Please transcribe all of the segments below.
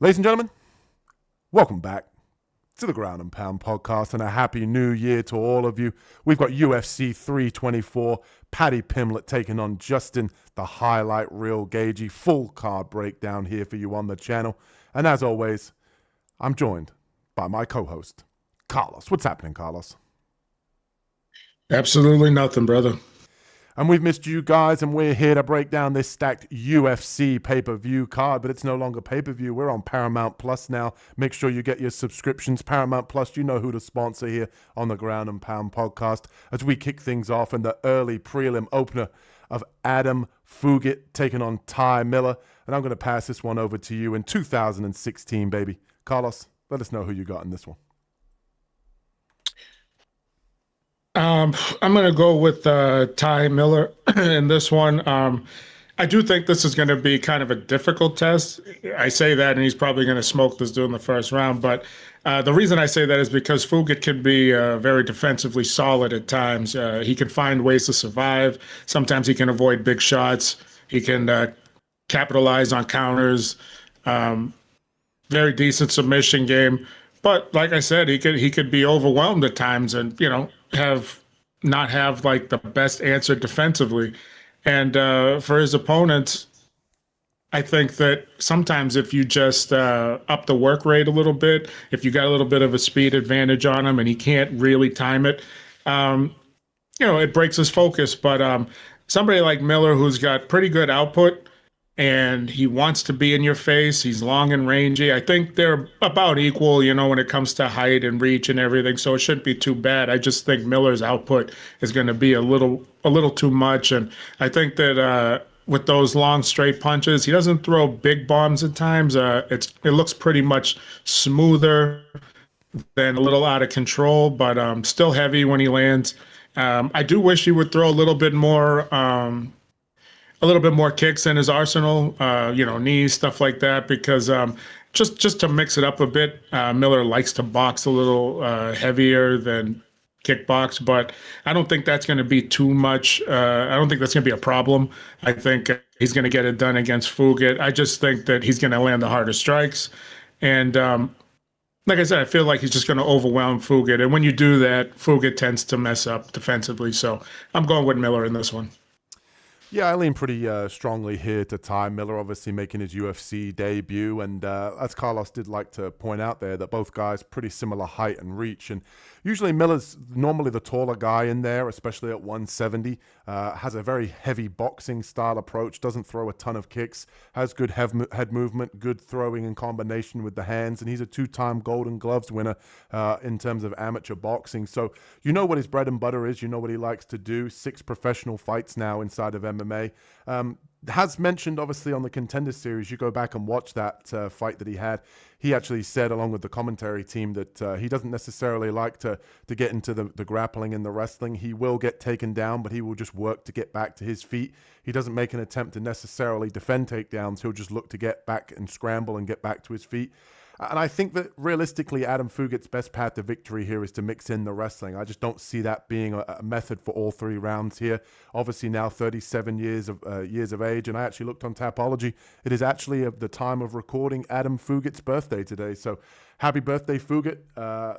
Ladies and gentlemen, welcome back to the Ground and Pound podcast and a happy new year to all of you. We've got UFC 324, Paddy Pimblett taking on Justin, the highlight reel Gaethje. Full card breakdown here for you on the channel. And as always, I'm joined by my co-host, Carlos. What's happening, Carlos? Absolutely nothing, brother. And we've missed you guys, and we're here to break down this stacked UFC pay-per-view card, but it's no longer pay-per-view. We're on Paramount Plus now. Make sure you get your subscriptions. Paramount Plus, you know who to sponsor here on the Ground and Pound podcast as we kick things off in the early prelim opener of Adam Fugitt taking on Ty Miller. And I'm going to pass this one over to you in 2016, baby. Carlos, let us know who you got in this one. I'm going to go with Ty Miller in this one. I do think this is going to be kind of a difficult test. I say that, and he's probably going to smoke this dude in the first round. But the reason I say that is because Fugitt can be very defensively solid at times. He can find ways to survive. Sometimes he can avoid big shots. He can capitalize on counters. Very decent submission game. But like I said, he could be overwhelmed at times, and not have like the best answer defensively. And for his opponents, I think that sometimes if you just up the work rate a little bit, if you got a little bit of a speed advantage on him and he can't really time it, it breaks his focus. But somebody like Miller, who's got pretty good output, and he wants to be in your face. He's long and rangy. I think they're about equal, when it comes to height and reach and everything. So it shouldn't be too bad. I just think Miller's output is going to be a little too much. And I think that with those long straight punches, he doesn't throw big bombs at times. It looks pretty much smoother than a little out of control, but still heavy when he lands. I do wish he would throw a little bit more kicks in his arsenal, knees, stuff like that, because just to mix it up a bit, Miller likes to box a little heavier than kickbox, but I don't think that's going to be too much. I don't think that's going to be a problem. I think he's going to get it done against Fugitt. I just think that he's going to land the harder strikes. And like I said, I feel like he's just going to overwhelm Fugitt. And when you do that, Fugitt tends to mess up defensively. So I'm going with Miller in this one. Yeah, I lean pretty strongly here to Ty Miller, obviously making his UFC debut. And as Carlos did like to point out there, that both guys pretty similar height and reach. And usually Miller's normally the taller guy in there, especially at 170. Has a very heavy boxing style approach, doesn't throw a ton of kicks, has good head movement, good throwing in combination with the hands. And he's a two-time Golden Gloves winner in terms of amateur boxing. So you know what his bread and butter is. You know what he likes to do. 6 professional fights now inside of MMA. Has mentioned, obviously, on the Contender Series, you go back and watch that fight that he had. He actually said, along with the commentary team, that he doesn't necessarily like to get into the grappling and the wrestling. He will get taken down, but he will just work to get back to his feet. He doesn't make an attempt to necessarily defend takedowns. He'll just look to get back and scramble and get back to his feet. And I think that realistically, Adam Fugitt's best path to victory here is to mix in the wrestling. I just don't see that being a method for all 3 rounds here. Obviously now 37 years of age, and I actually looked on Tapology. It is actually at the time of recording Adam Fugitt's birthday today. So happy birthday, Fugitt.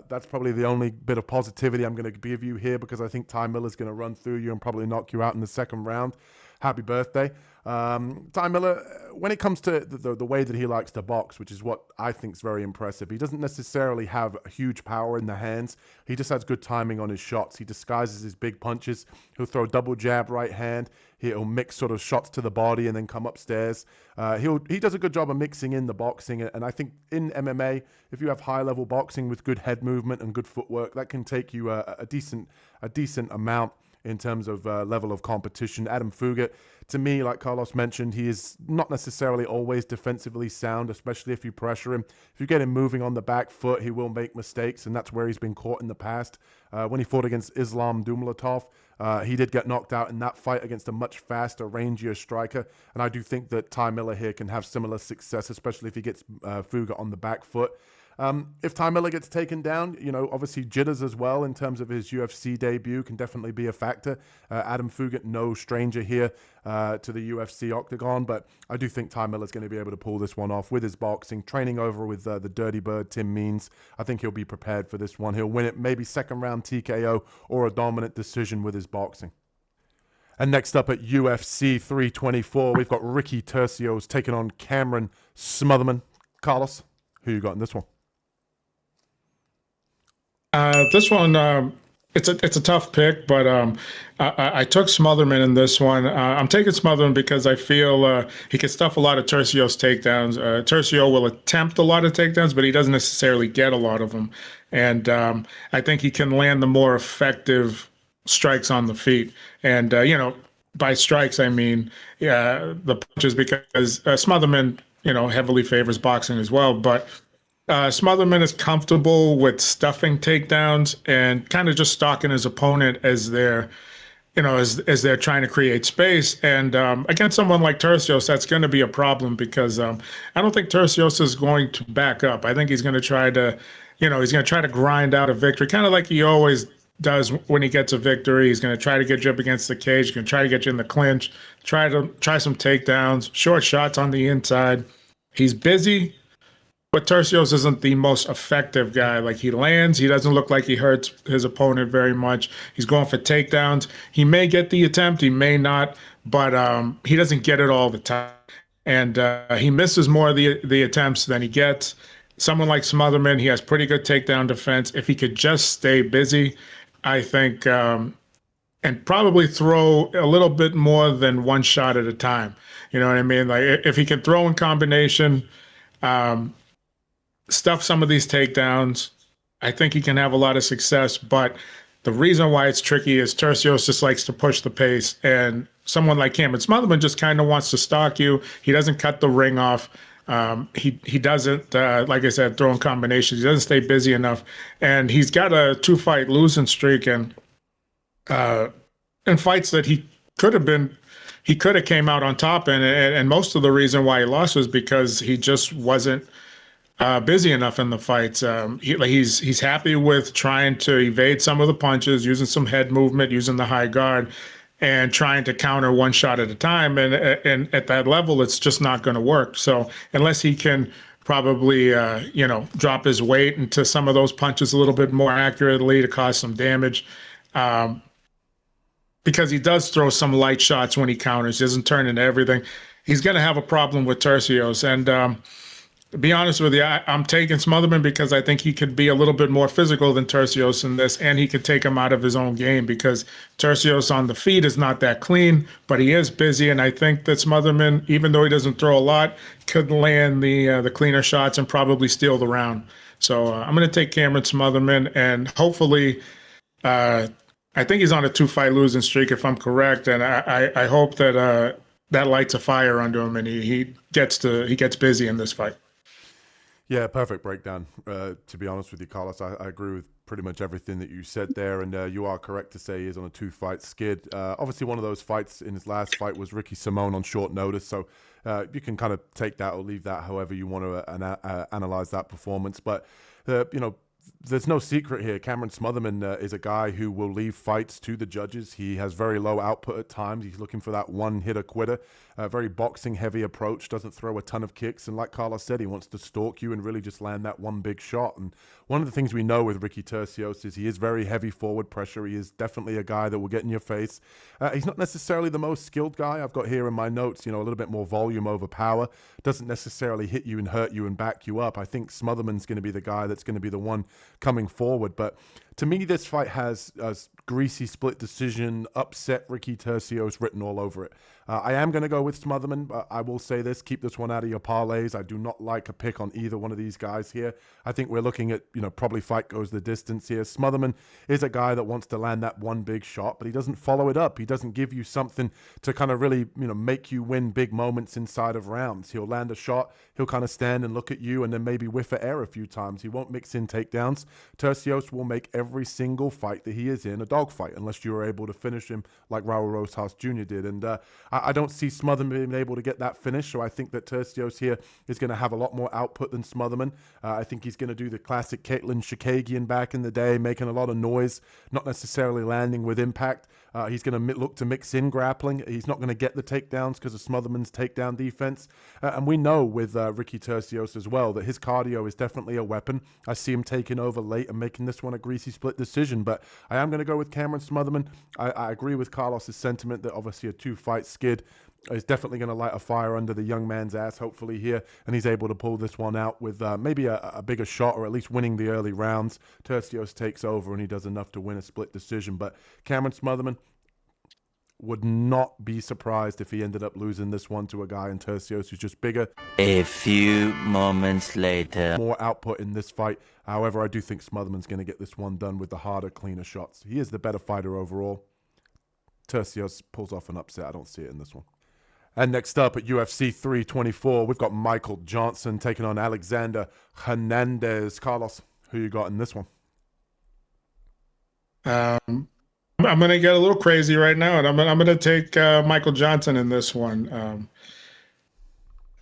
That's probably the only bit of positivity I'm going to give you here, because I think Ty Miller's going to run through you and probably knock you out in the second round. Happy birthday. Ty Miller, when it comes to the way that he likes to box, which is what I think is very impressive, he doesn't necessarily have huge power in the hands. He just has good timing on his shots. He disguises his big punches. He'll throw double jab right hand. He'll mix sort of shots to the body and then come upstairs. He does a good job of mixing in the boxing. And I think in MMA, if you have high-level boxing with good head movement and good footwork, that can take you a decent amount in terms of level of competition. Adam Fugitt, to me, like Carlos mentioned, he is not necessarily always defensively sound, especially if you pressure him. If you get him moving on the back foot, he will make mistakes, and that's where he's been caught in the past. When he fought against Islam Dumalatov, He did get knocked out in that fight against a much faster, rangier striker. And I do think that Ty Miller here can have similar success, especially if he gets Fugitt on the back foot. If Ty Miller gets taken down, obviously jitters as well in terms of his UFC debut can definitely be a factor. Adam Fugitt, no stranger here to the UFC octagon, but I do think Ty Miller's going to be able to pull this one off with his boxing, training over with the Dirty Bird, Tim Means. I think he'll be prepared for this one. He'll win it maybe second round TKO or a dominant decision with his boxing. And next up at UFC 324, we've got Ricky Turcios taking on Cameron Smotherman. Carlos, who you got in this one? This one, it's a tough pick, but I took Smotherman in this one. I'm taking Smotherman because I feel he can stuff a lot of Turcios takedowns. Turcio will attempt a lot of takedowns, but he doesn't necessarily get a lot of them. And I think he can land the more effective strikes on the feet. And, by strikes, I mean the punches, because Smotherman, heavily favors boxing as well. But Smotherman is comfortable with stuffing takedowns and kind of just stalking his opponent as they're trying to create space. And against someone like Turcios, that's going to be a problem because I don't think Turcios is going to back up. I think he's going to try to, grind out a victory, kind of like he always does when he gets a victory. He's going to try to get you up against the cage. He's going to try to get you in the clinch, try some takedowns, short shots on the inside. He's busy. But Turcios isn't the most effective guy. Like, he lands, he doesn't look like he hurts his opponent very much. He's going for takedowns. He may get the attempt, he may not, but he doesn't get it all the time. And he misses more of the attempts than he gets. Someone like Smotherman, he has pretty good takedown defense. If he could just stay busy, I think, and probably throw a little bit more than one shot at a time. You know what I mean? Like, if he can throw in combination, stuff some of these takedowns, I think he can have a lot of success. But the reason why it's tricky is Turcios just likes to push the pace, and someone like Cameron Smotherman just kind of wants to stalk you. He doesn't cut the ring off. He doesn't, like I said, throw in combinations. He doesn't stay busy enough, and he's got a 2-fight losing streak, and in fights that he could have came out on top, and most of the reason why he lost was because he just wasn't busy enough in the fights. He's happy with trying to evade some of the punches, using some head movement, using the high guard, and trying to counter one shot at a time. And at that level, it's just not going to work. So unless he can probably, drop his weight into some of those punches a little bit more accurately to cause some damage, because he does throw some light shots when he counters. He doesn't turn into everything. He's going to have a problem with Turcios. And to be honest with you, I'm taking Smotherman because I think he could be a little bit more physical than Turcios in this, and he could take him out of his own game because Turcios on the feet is not that clean, but he is busy, and I think that Smotherman, even though he doesn't throw a lot, could land the cleaner shots and probably steal the round. So I'm going to take Cameron Smotherman, and hopefully, I think he's on a 2-fight losing streak if I'm correct, and I hope that that lights a fire under him and he gets busy in this fight. Yeah, perfect breakdown. To be honest with you, Carlos, I agree with pretty much everything that you said there, and you are correct to say he is on a 2-fight skid. Obviously, one of those fights in his last fight was Ricky Simón on short notice, so you can kind of take that or leave that however you want to analyze that performance. But there's no secret here. Cameron Smotherman is a guy who will leave fights to the judges. He has very low output at times. He's looking for that one-hitter quitter. Very boxing-heavy approach, doesn't throw a ton of kicks. And like Carlos said, he wants to stalk you and really just land that one big shot. And one of the things we know with Ricky Turcios is he is very heavy forward pressure. He is definitely a guy that will get in your face. He's not necessarily the most skilled guy. I've got here in my notes, a little bit more volume over power. Doesn't necessarily hit you and hurt you and back you up. I think Smotherman's going to be the guy that's going to be the one coming forward. But to me, this fight has a greasy split decision, upset Ricky Turcios written all over it. I am going to go with Smotherman, but I will say this, keep this one out of your parlays. I do not like a pick on either one of these guys here. I think we're looking at, probably fight goes the distance here. Smotherman is a guy that wants to land that one big shot, but he doesn't follow it up. He doesn't give you something to kind of really, make you win big moments inside of rounds. He'll land a shot, he'll kind of stand and look at you and then maybe whiff at air a few times. He won't mix in takedowns. Turcios will make every single fight that he is in a dogfight unless you are able to finish him like Raul Rosas Jr. did. And I don't see Smotherman being able to get that finish, so I think that Turcios here is going to have a lot more output than Smotherman. I think he's going to do the classic Caitlin Shikagian back in the day, making a lot of noise, not necessarily landing with impact. He's going to look to mix in grappling. He's not going to get the takedowns because of Smotherman's takedown defense. And we know with Ricky Turcios as well that his cardio is definitely a weapon. I see him taking over late and making this one a greasy split decision. But I am going to go with Cameron Smotherman. I agree with Carlos's sentiment that obviously a two-fight skid is definitely going to light a fire under the young man's ass, hopefully here, and he's able to pull this one out with maybe a bigger shot or at least winning the early rounds. Turcios takes over and he does enough to win a split decision. But Cameron Smotherman, would not be surprised if he ended up losing this one to a guy in Turcios who's just bigger. A few moments later. More output in this fight. However, I do think Smotherman's going to get this one done with the harder, cleaner shots. He is the better fighter overall. Turcios pulls off an upset. I don't see it in this one. And next up at UFC 324, we've got Michael Johnson taking on Alexander Hernandez. Carlos, who you got in this one? I'm going to get a little crazy right now, and I'm going to take Michael Johnson in this one.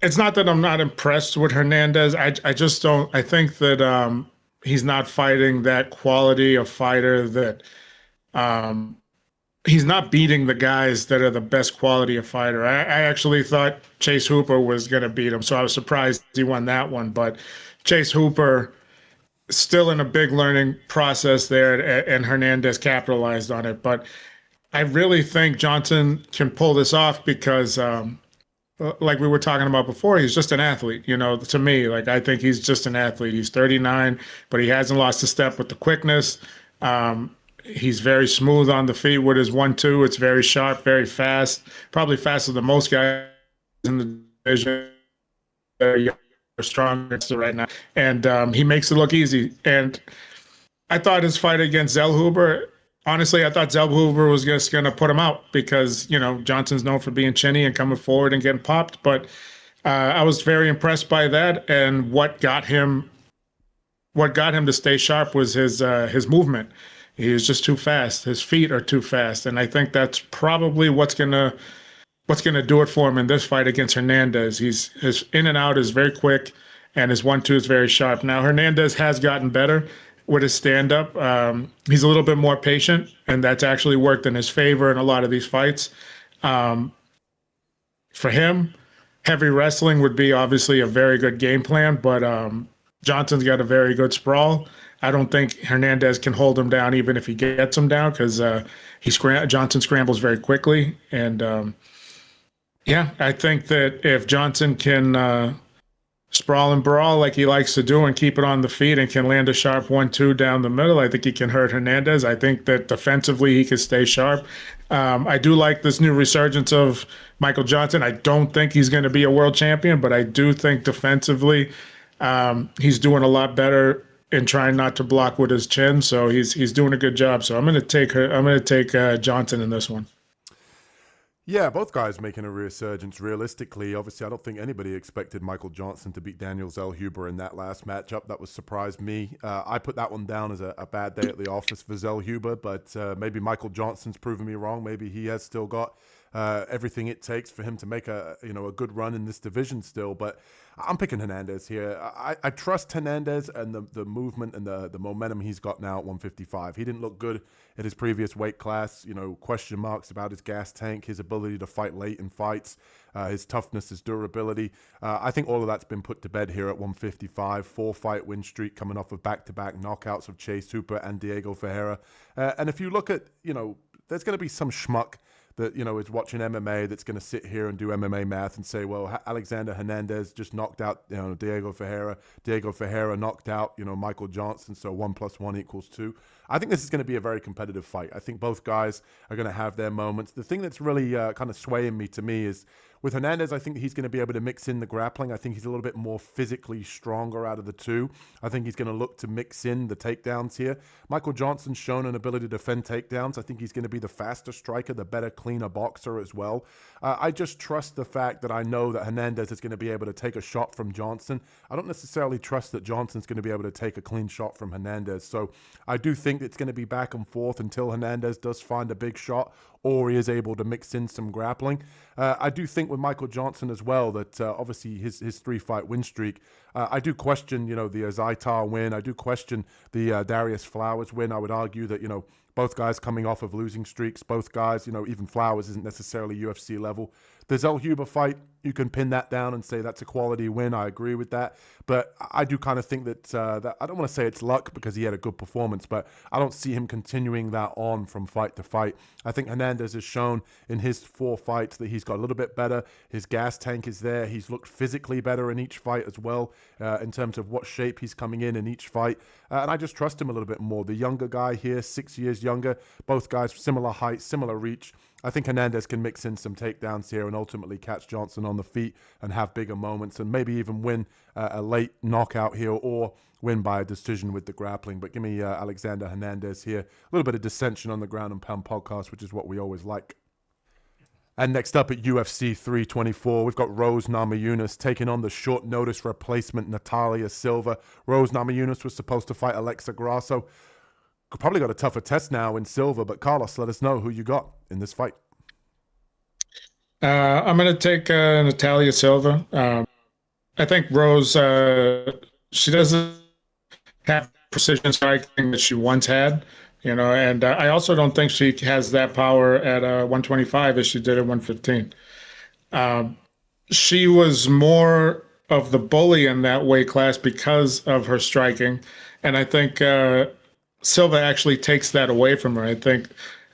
It's not that I'm not impressed with Hernandez. I just don't. I think that he's not fighting that quality of fighter that he's not beating the guys that are the best quality of fighter. I actually thought Chase Hooper was going to beat him, so I was surprised he won that one. But Chase Hooper still in a big learning process there, and Hernandez capitalized on it. But I really think Johnson can pull this off because, like we were talking about before, he's just an athlete. To me, like I think he's just an athlete. He's 39, but he hasn't lost a step with the quickness. He's very smooth on the feet with his 1-2. It's very sharp, very fast, probably faster than most guys in the division. Strong right now, and he makes it look easy. And I thought his fight against Zellhuber, honestly, I thought Zellhuber was just going to put him out because Johnson's known for being chinny and coming forward and getting popped. But I was very impressed by that, and what got him to stay sharp was his movement. He was just too fast. His feet are too fast, and I think that's probably what's gonna do it for him in this fight against Hernandez. His in and out is very quick, and his 1-2 is very sharp. Now, Hernandez has gotten better with his stand-up. He's a little bit more patient, and that's actually worked in his favor in a lot of these fights. For him, heavy wrestling would be obviously a very good game plan, but Johnson's got a very good sprawl. I don't think Hernandez can hold him down even if he gets him down because Johnson scrambles very quickly. And yeah, I think that if Johnson can sprawl and brawl like he likes to do and keep it on the feet and can land a sharp 1-2 down the middle, I think he can hurt Hernandez. I think that defensively he can stay sharp. I do like this new resurgence of Michael Johnson. I don't think he's going to be a world champion, but I do think defensively he's doing a lot better in trying not to block with his chin. So he's doing a good job. So I'm going to take Johnson in this one. Yeah, both guys making a resurgence. Realistically, obviously, I don't think anybody expected Michael Johnson to beat Daniel Zellhuber in that last matchup. That was surprised me. I put that one down as a bad day at the office for Zellhuber, but maybe Michael Johnson's proven me wrong. Maybe he has still got everything it takes for him to make a good run in this division still. But I'm picking Hernandez here. I trust Hernandez and the movement and the momentum he's got now at 155. He didn't look good at his previous weight class. Question marks about his gas tank, his ability to fight late in fights, his toughness, his durability. I think all of that's been put to bed here at 155. 4-fight win streak coming off of back-to-back knockouts of Chase Hooper and Diego Ferreira. And if you look at, there's going to be some schmuck that, is watching MMA that's going to sit here and do MMA math and say, well, Alexander Hernandez just knocked out, Diego Ferreira. Diego Ferreira knocked out, Michael Johnson. So 1 + 1 = 2. I think this is going to be a very competitive fight. I think both guys are going to have their moments. The thing that's really kind of swaying to me is with Hernandez, I think he's going to be able to mix in the grappling. I think he's a little bit more physically stronger out of the two. I think he's going to look to mix in the takedowns here. Michael Johnson's shown an ability to defend takedowns. I think he's going to be the faster striker, the better, cleaner boxer as well. I just trust the fact that I know that Hernandez is going to be able to take a shot from Johnson. I don't necessarily trust that Johnson's going to be able to take a clean shot from Hernandez. So I do think it's going to be back and forth until Hernandez does find a big shot or he is able to mix in some grappling. I do think with Michael Johnson as well that obviously his 3-fight win streak, I do question, the Zaitar win. I do question the Darius Flowers win. I would argue that, both guys coming off of losing streaks, both guys, even Flowers isn't necessarily UFC level. The Zellhuber fight, you can pin that down and say that's a quality win. I agree with that. But I do kind of think that I don't want to say it's luck because he had a good performance, but I don't see him continuing that on from fight to fight. I think Hernandez has shown in his 4 fights that he's got a little bit better. His gas tank is there. He's looked physically better in each fight as well in terms of what shape he's coming in each fight. And I just trust him a little bit more. The younger guy here, 6 years younger, both guys similar height, similar reach. I think Hernandez can mix in some takedowns here and ultimately catch Johnson on the feet and have bigger moments and maybe even win a late knockout here or win by a decision with the grappling. But give me Alexander Hernandez here. A little bit of dissension on the Ground and Pound podcast, which is what we always like. And next up at UFC 324, we've got Rose Namajunas taking on the short notice replacement Natália Silva. Rose Namajunas was supposed to fight Alexa Grasso. Probably got a tougher test now in Silva, but Carlos, let us know who you got in this fight. I'm going to take Natália Silva. I think Rose, she doesn't have precision striking that she once had, and I also don't think she has that power at 125 as she did at 115. She was more of the bully in that weight class because of her striking, and I think Silva actually takes that away from her. I think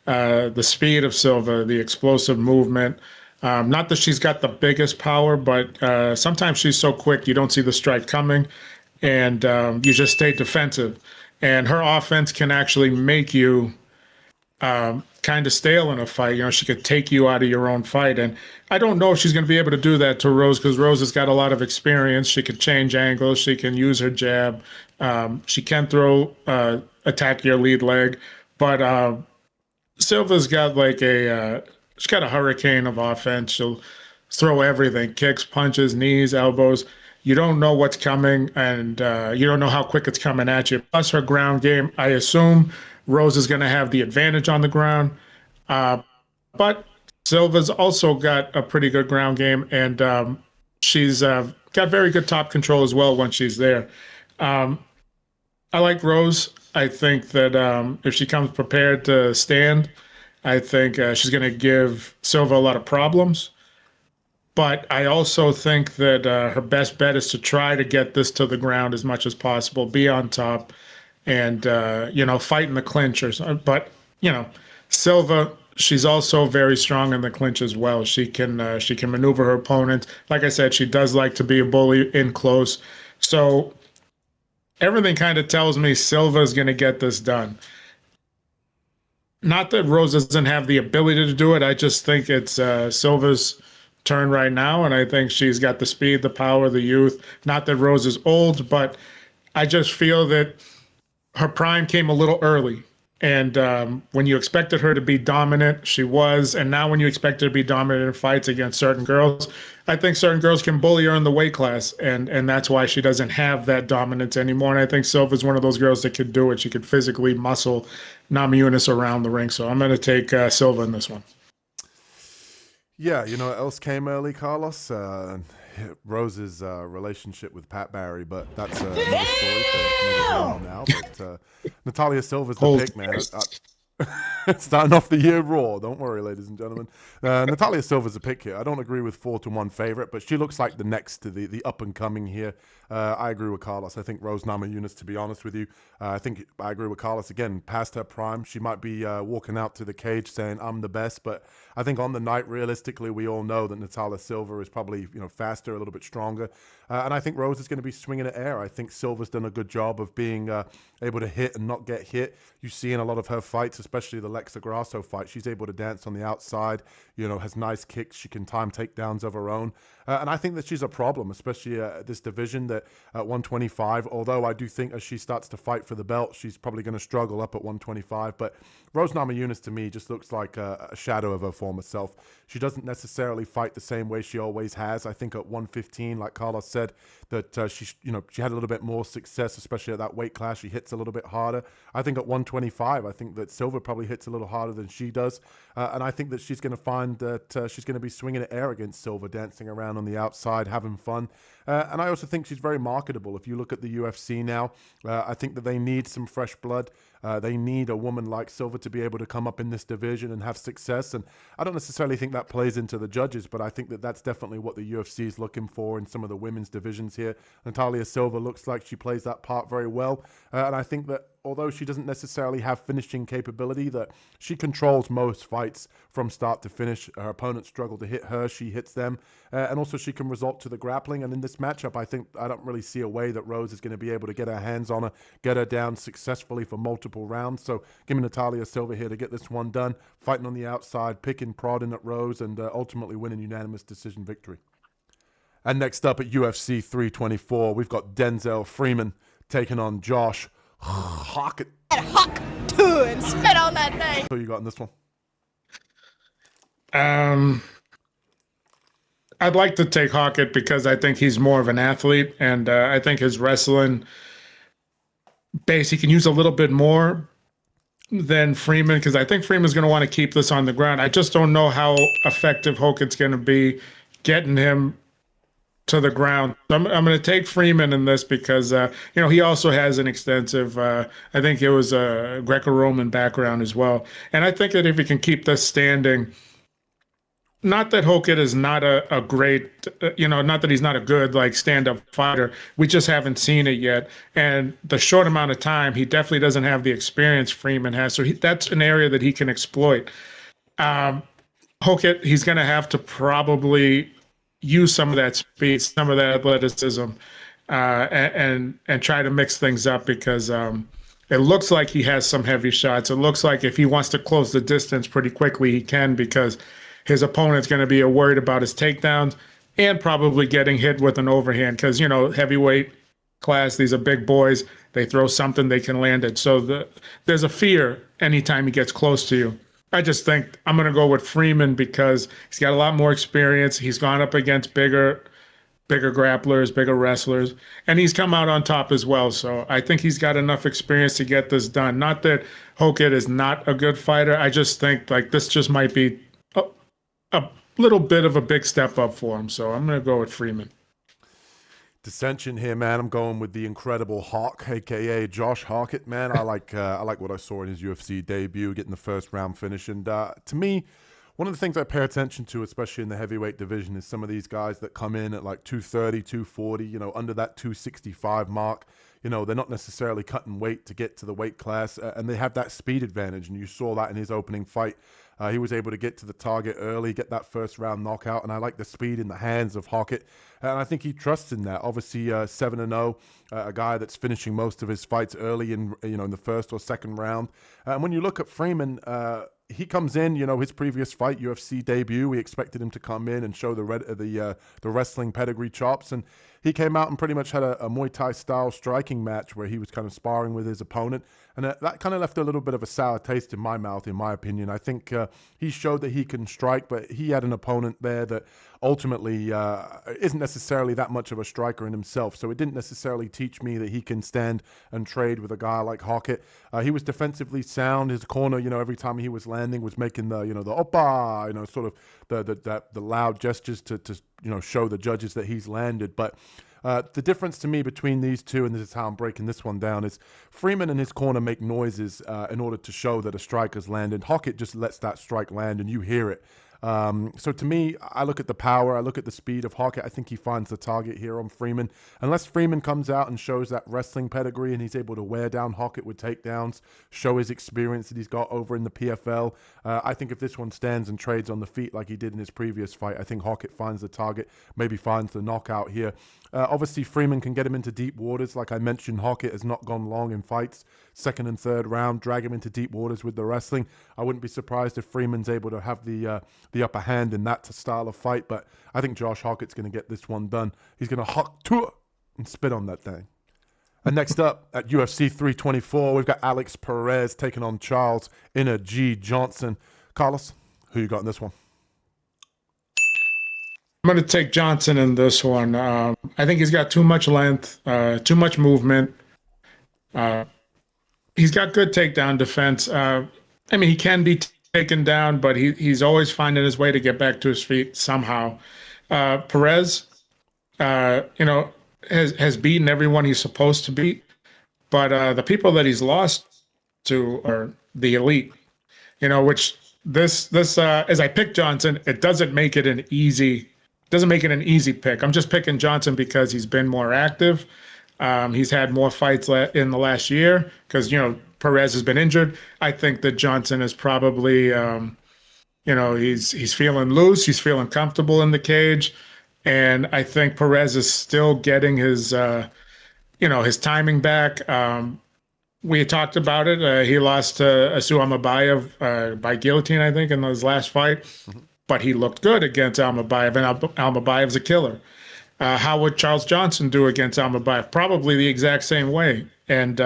the speed of Silva, the explosive movement, not that she's got the biggest power, but sometimes she's so quick you don't see the strike coming, and you just stay defensive. And her offense can actually make you kind of stale in a fight. She could take you out of your own fight. And I don't know if she's going to be able to do that to Rose because Rose has got a lot of experience. She can change angles. She can use her jab. She can attack your lead leg. But Silva's got she's got a hurricane of offense. She'll throw everything, kicks, punches, knees, elbows. You don't know what's coming, and you don't know how quick it's coming at you. Plus her ground game, I assume Rose is going to have the advantage on the ground. But Silva's also got a pretty good ground game, and she's got very good top control as well when she's there. I like Rose. I think that if she comes prepared to stand, I think she's going to give Silva a lot of problems. But I also think that her best bet is to try to get this to the ground as much as possible, be on top, and fight in the clinch or something. But Silva, she's also very strong in the clinch as well. She can maneuver her opponent. Like I said, she does like to be a bully in close. So everything kind of tells me Silva is going to get this done. Not that Rose doesn't have the ability to do it. I just think it's Silva's turn right now, and I think she's got the speed, the power, the youth. Not that Rose is old, but I just feel that her prime came a little early. And when you expected her to be dominant, she was. And now when you expect her to be dominant in fights against certain girls, I think certain girls can bully her in the weight class. And that's why she doesn't have that dominance anymore. And I think Silva's one of those girls that could do it. She could physically muscle Namajunas around the ring. So I'm going to take Silva in this one. Yeah, what else came early, Carlos? Rose's relationship with Pat Barry, but that's another story for another now. But Natália Silva's the pick, man. Starting off the year raw. Don't worry, ladies and gentlemen. Natália Silva's a pick here. I don't agree with 4-1 favorite, but she looks like the next to the up and coming here. I agree with Carlos. I think Rose Namajunas, to be honest with you, I agree with Carlos again. Past her prime, she might be walking out to the cage saying I'm the best, but I think on the night, realistically, we all know that Natália Silva is probably faster, a little bit stronger, and I think Rose is going to be swinging at air. I think Silva's done a good job of being able to hit and not get hit. You see in a lot of her fights, especially the Lexa Grasso fight, she's able to dance on the outside, has nice kicks. She can time takedowns of her own. And I think that she's a problem, especially at this division that at 125, although I do think as she starts to fight for the belt, she's probably going to struggle up at 125. But Rose Namajunas, to me, just looks like a shadow of her former self. She doesn't necessarily fight the same way she always has. I think at 115, like Carlos said, that she had a little bit more success, especially at that weight class. She hits a little bit harder. I think at 125, I think that Silva probably hits a little harder than she does. And I think that she's going to find that she's going to be swinging at air against Silva, dancing around on the outside, having fun. And I also think she's very marketable. If you look at the UFC now, I think that they need some fresh blood. They need a woman like Silva to be able to come up in this division and have success. And I don't necessarily think that plays into the judges, but I think that that's definitely what the UFC is looking for in some of the women's divisions here. Natália Silva looks like she plays that part very well. And I think that although she doesn't necessarily have finishing capability, that she controls most fights from start to finish. Her opponents struggle to hit her, she hits them, and also she can resort to the grappling. And in this matchup, I don't really see a way that Rose is going to be able to get her hands on her, get her down successfully for multiple rounds. So give me Natália Silva here to get this one done, fighting on the outside, picking, prodding at Rose, and ultimately winning unanimous decision victory. And next up at UFC 324, we've got Denzel Freeman taking on Josh Hokit. Hawk to and spit on that name. Who you got in this one? I'd like to take Hokit because I think he's more of an athlete, and I think his wrestling base he can use a little bit more than Freeman, because I think Freeman's going to want to keep this on the ground. I just don't know how effective Hokit's going to be getting him to the ground. I'm going to take Freeman in this because, he also has an extensive, I think it was a Greco-Roman background as well. And I think that if he can keep this standing, not that Hokit is not a great, not that he's not a good, stand-up fighter. We just haven't seen it yet. And the short amount of time, he definitely doesn't have the experience Freeman has. So that's an area that he can exploit. Hokit, he's going to have to probably use some of that speed, some of that athleticism, and try to mix things up because it looks like he has some heavy shots. It looks like if he wants to close the distance pretty quickly, he can, because his opponent's going to be worried about his takedowns and probably getting hit with an overhand because, heavyweight class, these are big boys. They throw something, they can land it. So there's a fear anytime he gets close to you. I just think I'm going to go with Freeman because he's got a lot more experience. He's gone up against bigger grapplers, bigger wrestlers, and he's come out on top as well. So I think he's got enough experience to get this done. Not that Hokit is not a good fighter. I just think this just might be a little bit of a big step up for him. So I'm going to go with Freeman. Dissension here, man. I'm going with the incredible Hawk, aka Josh Hokit, man. I like what I saw in his UFC debut, getting the first round finish. And to me, one of the things I pay attention to, especially in the heavyweight division, is some of these guys that come in at 230, 240, under that 265 mark. They're not necessarily cutting weight to get to the weight class, and they have that speed advantage. And you saw that in his opening fight. He was able to get to the target early, get that first round knockout, and I like the speed in the hands of Hokit, and I think he trusts in that. Obviously, 7-0, a guy that's finishing most of his fights early in the first or second round. And when you look at Freeman, he comes in, his previous fight, UFC debut, we expected him to come in and show the wrestling pedigree chops, and he came out and pretty much had a Muay Thai style striking match where he was kind of sparring with his opponent, and that kind of left a little bit of a sour taste in my mouth, in my opinion. I think he showed that he can strike, but he had an opponent there that ultimately isn't necessarily that much of a striker in himself, so it didn't necessarily teach me that he can stand and trade with a guy like Hokit. He was defensively sound. His corner, every time he was landing was making the, the oppa, sort of the loud gestures to show the judges that he's landed. But the difference to me between these two, and this is how I'm breaking this one down, is Freeman and his corner make noises in order to show that a strike has landed. Hokit just lets that strike land, and you hear it. So to me, I look at the power, I look at the speed of Hokit. I think he finds the target here on Freeman. Unless Freeman comes out and shows that wrestling pedigree and he's able to wear down Hokit with takedowns, show his experience that he's got over in the PFL, I think if this one stands and trades on the feet like he did in his previous fight, I think Hokit finds the target, maybe finds the knockout here. Obviously, Freeman can get him into deep waters. Like I mentioned, Hokit has not gone long in fights. Second and third round, drag him into deep waters with the wrestling. I wouldn't be surprised if Freeman's able to have the upper hand in that style of fight. But I think Josh Hokit's going to get this one done. He's going to hock to and spit on that thing. And next up at UFC 324, we've got Alex Perez taking on Charles Inner G Johnson. Carlos, who you got in this one? I'm going to take Johnson in this one. I think he's got too much length, too much movement. He's got good takedown defense. He can be taken down, but he's always finding his way to get back to his feet somehow. Perez, has beaten everyone he's supposed to beat, but the people that he's lost to are the elite. Which this as I pick Johnson, it doesn't make it an easy pick. I'm just picking Johnson because he's been more active. He's had more fights in the last year because, Perez has been injured. I think that Johnson is probably, he's feeling loose. He's feeling comfortable in the cage. And I think Perez is still getting his timing back. We talked about it. He lost to Asu Amabayev by guillotine, I think, in his last fight. Mm-hmm. But he looked good against Almabayev, and Almabayev's a killer. How would Charles Johnson do against Almabayev? Probably the exact same way. And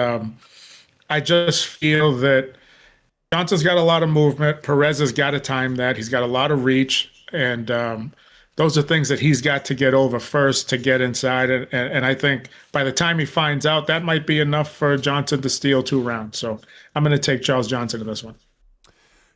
I just feel that Johnson's got a lot of movement. Perez has got to time that. He's got a lot of reach. And those are things that he's got to get over first to get inside. And I think by the time he finds out, that might be enough for Johnson to steal 2 rounds. So I'm going to take Charles Johnson in this one.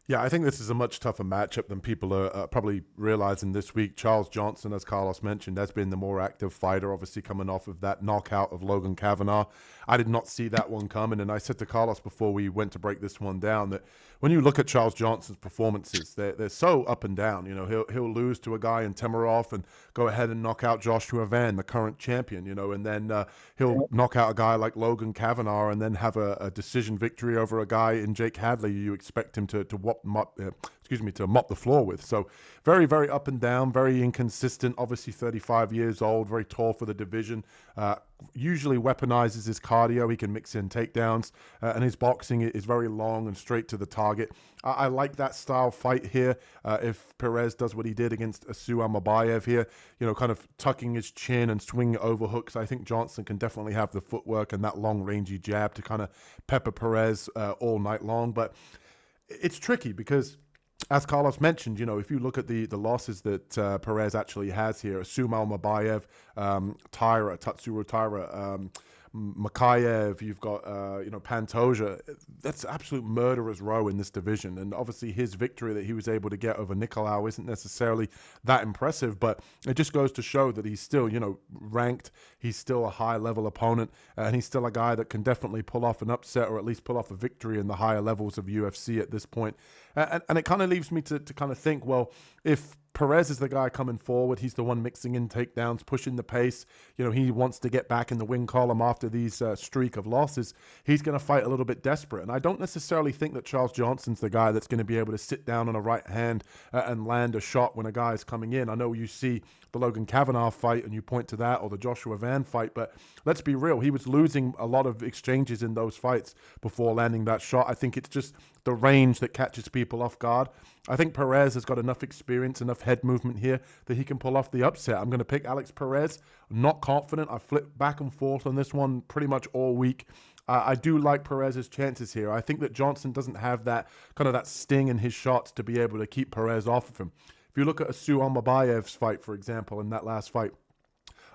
Yeah, I think this is a much tougher matchup than people are probably realizing this week. Charles Johnson, as Carlos mentioned, has been the more active fighter, obviously coming off of that knockout of Logan Kavanagh. I did not see that one coming, and I said to Carlos before we went to break this one down that when you look at Charles Johnson's performances, they're so up and down. He'll lose to a guy in Temerov and go ahead and knock out Joshua Van, the current champion, and then he'll knock out a guy like Logan Kavanagh and then have a decision victory over a guy in Jake Hadley you expect him to mop the floor with. So very, very up and down, very inconsistent, obviously 35 years old, very tall for the division, usually weaponizes his cardio. He can mix in takedowns, and his boxing is very long and straight to the target. I like that style fight here. If Perez does what he did against Asu Amabayev here, kind of tucking his chin and swinging overhooks, I think Johnson can definitely have the footwork and that long rangy jab to kind of pepper Perez all night long. But it's tricky because, as Carlos mentioned, if you look at the losses that Perez actually has here, Asu Amabayev, Tatsuro Taira, Makayev, you've got, Pantoja. That's absolute murderer's row in this division. And obviously his victory that he was able to get over Nicolau isn't necessarily that impressive, but it just goes to show that he's still, ranked. He's still a high-level opponent, and he's still a guy that can definitely pull off an upset or at least pull off a victory in the higher levels of UFC at this point. And it kind of leaves me to kind of think, well, if Perez is the guy coming forward, he's the one mixing in takedowns, pushing the pace. He wants to get back in the win column after these streak of losses. He's going to fight a little bit desperate. And I don't necessarily think that Charles Johnson's the guy that's going to be able to sit down on a right hand and land a shot when a guy is coming in. I know you see the Logan Kavanagh fight and you point to that, or the Joshua Van fight, but let's be real. He was losing a lot of exchanges in those fights before landing that shot. I think it's just the range that catches people off guard. I think Perez has got enough experience, enough head movement here that he can pull off the upset. I'm going to pick Alex Perez. I'm not confident. I flipped back and forth on this one pretty much all week. I do like Perez's chances here. I think that Johnson doesn't have that kind of that sting in his shots to be able to keep Perez off of him. If you look at Asu Amabayev's fight, for example, in that last fight,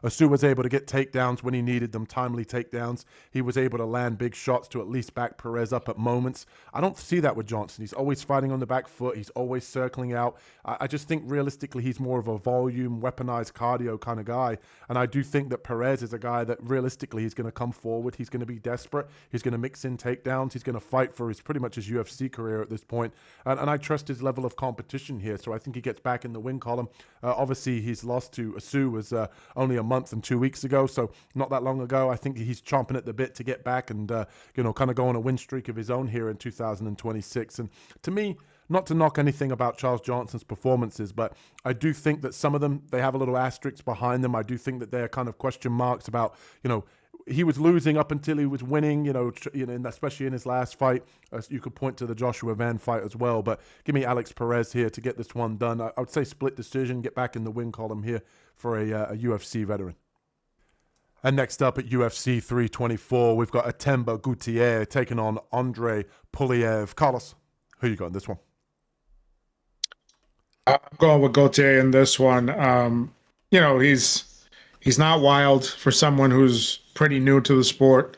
Asu was able to get takedowns when he needed them, timely takedowns. He was able to land big shots to at least back Perez up at moments. I don't see that with Johnson. He's always fighting on the back foot. He's always circling out. I just think realistically he's more of a volume, weaponized cardio kind of guy. And I do think that Perez is a guy that realistically he's going to come forward. He's going to be desperate. He's going to mix in takedowns. He's going to fight for his pretty much his UFC career at this point. And I trust his level of competition here. So I think he gets back in the win column. Obviously, his loss to Asu was only a month and 2 weeks ago. So not that long ago. I think he's chomping at the bit to get back and, kind of go on a win streak of his own here in 2026. And to me, not to knock anything about Charles Johnson's performances, but I do think that some of them, they have a little asterisk behind them. I do think that they're kind of question marks about, he was losing up until he was winning, and especially in his last fight. You could point to the Joshua Van fight as well, but give me Alex Perez here to get this one done. I would say split decision, get back in the win column here for a UFC veteran. And next up at UFC 324, we've got Ateba Gautier taking on Andrey Pulyaev. Carlos, who you got in this one? I'm going with Gautier in this one. He's not wild for someone who's pretty new to the sport.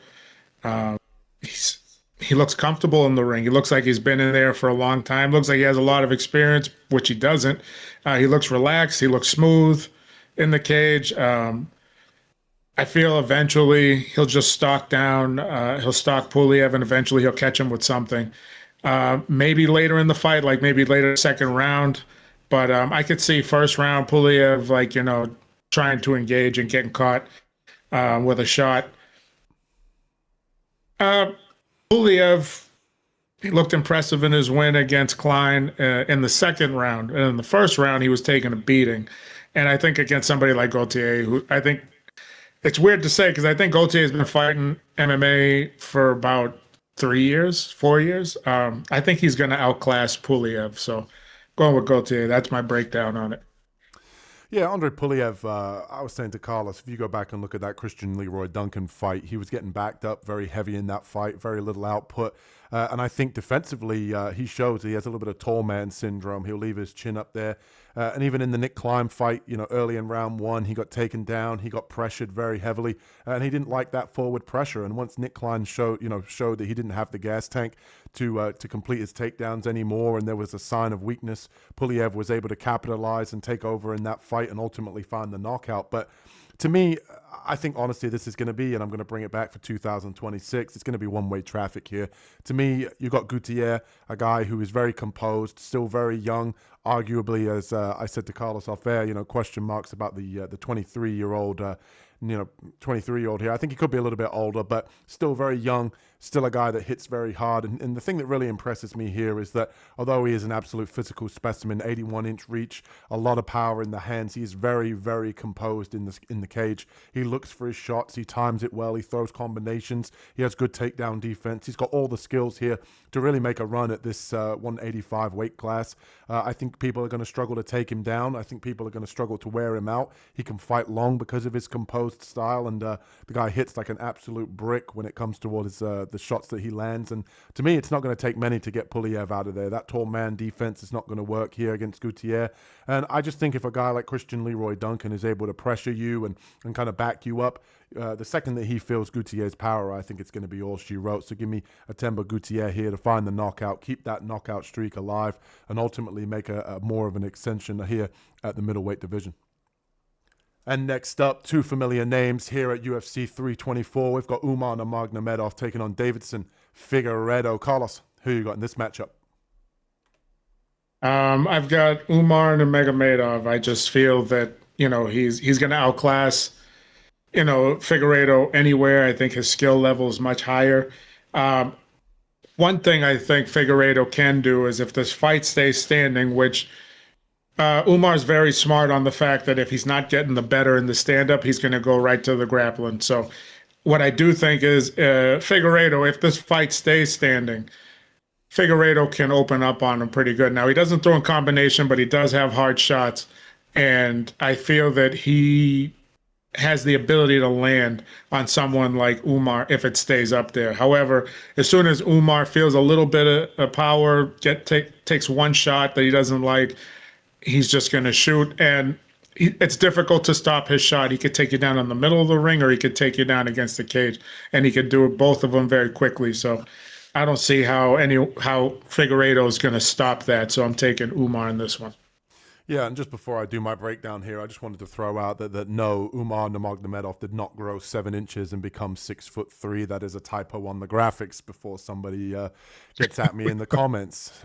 He looks comfortable in the ring. He looks like he's been in there for a long time. Looks like he has a lot of experience, which he doesn't. He looks relaxed. He looks smooth in the cage. I feel eventually he'll just stalk down. He'll stalk Pulyaev, and eventually he'll catch him with something. Maybe later in the fight, like maybe later second round. But I could see first round Pulyaev, trying to engage and getting caught with a shot. Pulyaev, he looked impressive in his win against Klein in the second round. And in the first round, he was taking a beating. And I think against somebody like Gautier, who I think it's weird to say because I think Gautier has been fighting MMA for about 4 years. I think he's going to outclass Pulyaev. So going with Gautier, that's my breakdown on it. Yeah, Andrey Pulyaev, I was saying to Carlos, if you go back and look at that Christian Leroy Duncan fight, he was getting backed up very heavy in that fight, very little output. And I think defensively, he shows he has a little bit of tall man syndrome. He'll leave his chin up there. And even in the Nick Klein fight, early in round one, he got taken down. He got pressured very heavily, and he didn't like that forward pressure. And once Nick Klein showed that he didn't have the gas tank to complete his takedowns anymore, and there was a sign of weakness, Pulyaev was able to capitalize and take over in that fight and ultimately find the knockout. But to me, I think honestly this is going to be, and I'm going to bring it back for 2026, it's going to be one-way traffic here. To me, you got Gautier, a guy who is very composed, still very young, arguably, as I said to Carlos off air, question marks about the 23-year-old 23-year-old here. I think he could be a little bit older, but still very young, still a guy that hits very hard. And the thing that really impresses me here is that although he is an absolute physical specimen, 81-inch reach, a lot of power in the hands, he is very, very composed in the cage. He looks for his shots. He times it well. He throws combinations. He has good takedown defense. He's got all the skills here to really make a run at this 185 weight class. I think people are going to struggle to take him down. I think people are going to struggle to wear him out. He can fight long because of his composed style, and the guy hits like an absolute brick when it comes towards the shots that he lands. And to me, it's not going to take many to get Pulyaev out of there. That tall man defense is not going to work here against Gautier. And I just think if a guy like Christian Leroy Duncan is able to pressure you and kind of back you up, the second that he feels Gautier's power, I think it's going to be all she wrote. So give me Ateba Gautier here to find the knockout, keep that knockout streak alive, and ultimately make a more of an extension here at the middleweight division. And next up, two familiar names here at UFC 324. We've got Umar Nurmagomedov taking on Davidson Figueiredo. Carlos, who you got in this matchup? I've got Umar Nurmagomedov. I just feel that he's going to outclass Figueiredo anywhere. I think his skill level is much higher. One thing I think Figueiredo can do is if this fight stays standing, which Umar's very smart on the fact that if he's not getting the better in the stand-up, he's going to go right to the grappling. So what I do think is Figueiredo, if this fight stays standing, Figueiredo can open up on him pretty good. Now, he doesn't throw in combination, but he does have hard shots. And I feel that he has the ability to land on someone like Umar if it stays up there. However, as soon as Umar feels a little bit of power, takes one shot that he doesn't like, he's just going to shoot. And it's difficult to stop his shot. He could take you down in the middle of the ring, or he could take you down against the cage, and he could do both of them very quickly. So I don't see how Figueiredo is going to stop that. So I'm taking Umar in this one. Yeah, and just before I do my breakdown here, I just wanted to throw out that no, Umar Nurmagomedov did not grow 7 inches and become 6'3". That is a typo on the graphics before somebody gets at me in the comments.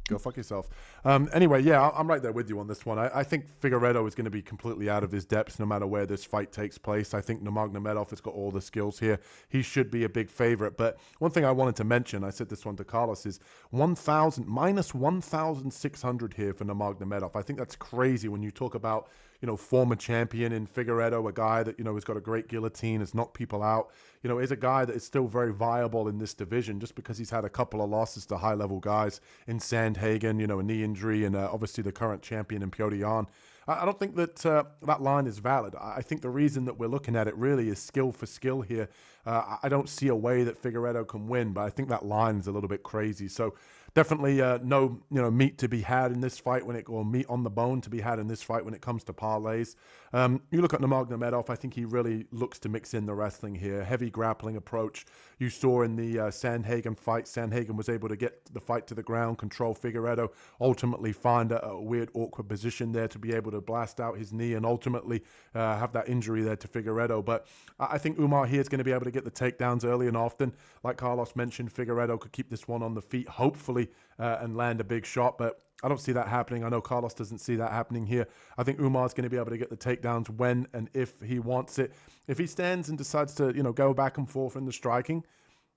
Go fuck yourself. Anyway, yeah, I'm right there with you on this one. I think Figueiredo is going to be completely out of his depths no matter where this fight takes place. I think Nurmagomedov has got all the skills here. He should be a big favorite. But one thing I wanted to mention, I said this one to Carlos, is minus 1,600 here for Nurmagomedov. I think that's crazy when you talk about, former champion in Figueiredo, a guy that, has got a great guillotine, has knocked people out, is a guy that is still very viable in this division just because he's had a couple of losses to high-level guys in Sandhagen, a knee injury, and obviously the current champion in Petr Yan. I don't think that that line is valid. I think the reason that we're looking at it really is skill for skill here. I don't see a way that Figueiredo can win, but I think that line is a little bit crazy. So definitely no meat to be had in this fight or meat on the bone to be had in this fight when it comes to parlays. You look at Nurmagomedov, I think he really looks to mix in the wrestling here. Heavy grappling approach. You saw in the Sandhagen fight, Sandhagen was able to get the fight to the ground, control Figueiredo, ultimately find a weird, awkward position there to be able to blast out his knee and ultimately have that injury there to Figueiredo. But I think Umar here is going to be able to get the takedowns early and often. Like Carlos mentioned, Figueiredo could keep this one on the feet, hopefully, and land a big shot. But I don't see that happening. I know Carlos doesn't see that happening here. I think Umar's going to be able to get the takedowns when and if he wants it. If he stands and decides to, go back and forth in the striking,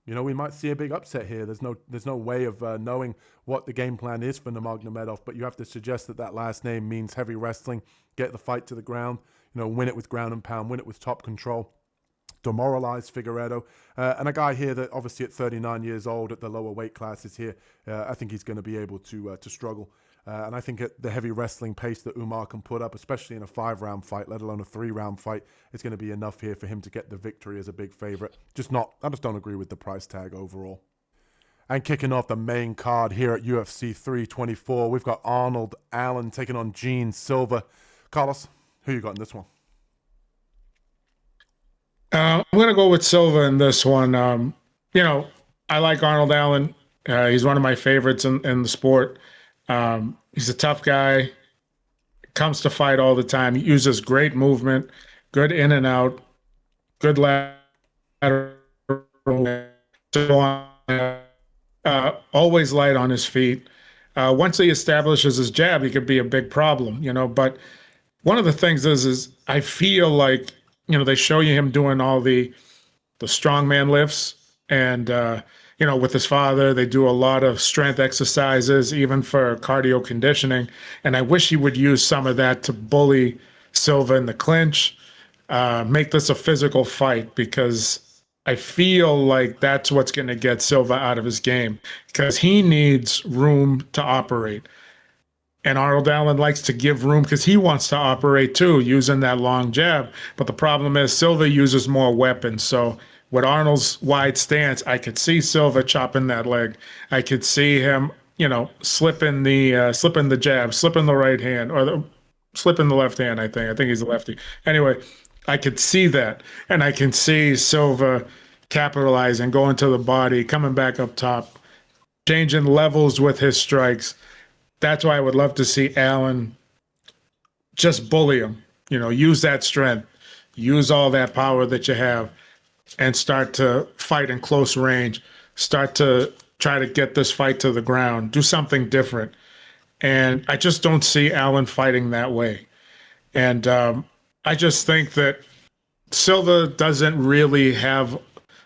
we might see a big upset here. There's no way of knowing what the game plan is for Nurmagomedov, but you have to suggest that last name means heavy wrestling, get the fight to the ground, win it with ground and pound, win it with top control, demoralize Figueiredo. And a guy here that obviously at 39 years old at the lower weight classes here, I think he's going to be able to struggle. And I think at the heavy wrestling pace that Umar can put up, especially in a 5-round fight, let alone a 3-round fight, is going to be enough here for him to get the victory as a big favorite. I just don't agree with the price tag overall. And kicking off the main card here at UFC 324, we've got Arnold Allen taking on Gene Silva. Carlos, who you got in this one? I'm going to go with Silva in this one. I like Arnold Allen. He's one of my favorites in the sport. He's a tough guy, comes to fight all the time. He uses great movement, good in and out, good lateral, always light on his feet. Once he establishes his jab, he could be a big problem, but one of the things is I feel like, they show you him doing all the strongman lifts and, with his father, they do a lot of strength exercises, even for cardio conditioning. And I wish he would use some of that to bully Silva in the clinch, make this a physical fight, because I feel like that's what's going to get Silva out of his game, because he needs room to operate. And Arnold Allen likes to give room because he wants to operate too, using that long jab. But the problem is Silva uses more weapons. So with Arnold's wide stance, I could see Silva chopping that leg. I could see him, slipping the jab, slipping the right hand, or slipping the left hand. I think he's a lefty. Anyway, I could see that, and I can see Silva capitalizing, going to the body, coming back up top, changing levels with his strikes. That's why I would love to see Allen just bully him, use that strength, use all that power that you have, and start to fight in close range, start to try to get this fight to the ground, do something different. And I just don't see Allen fighting that way. And I just think that Silva doesn't really have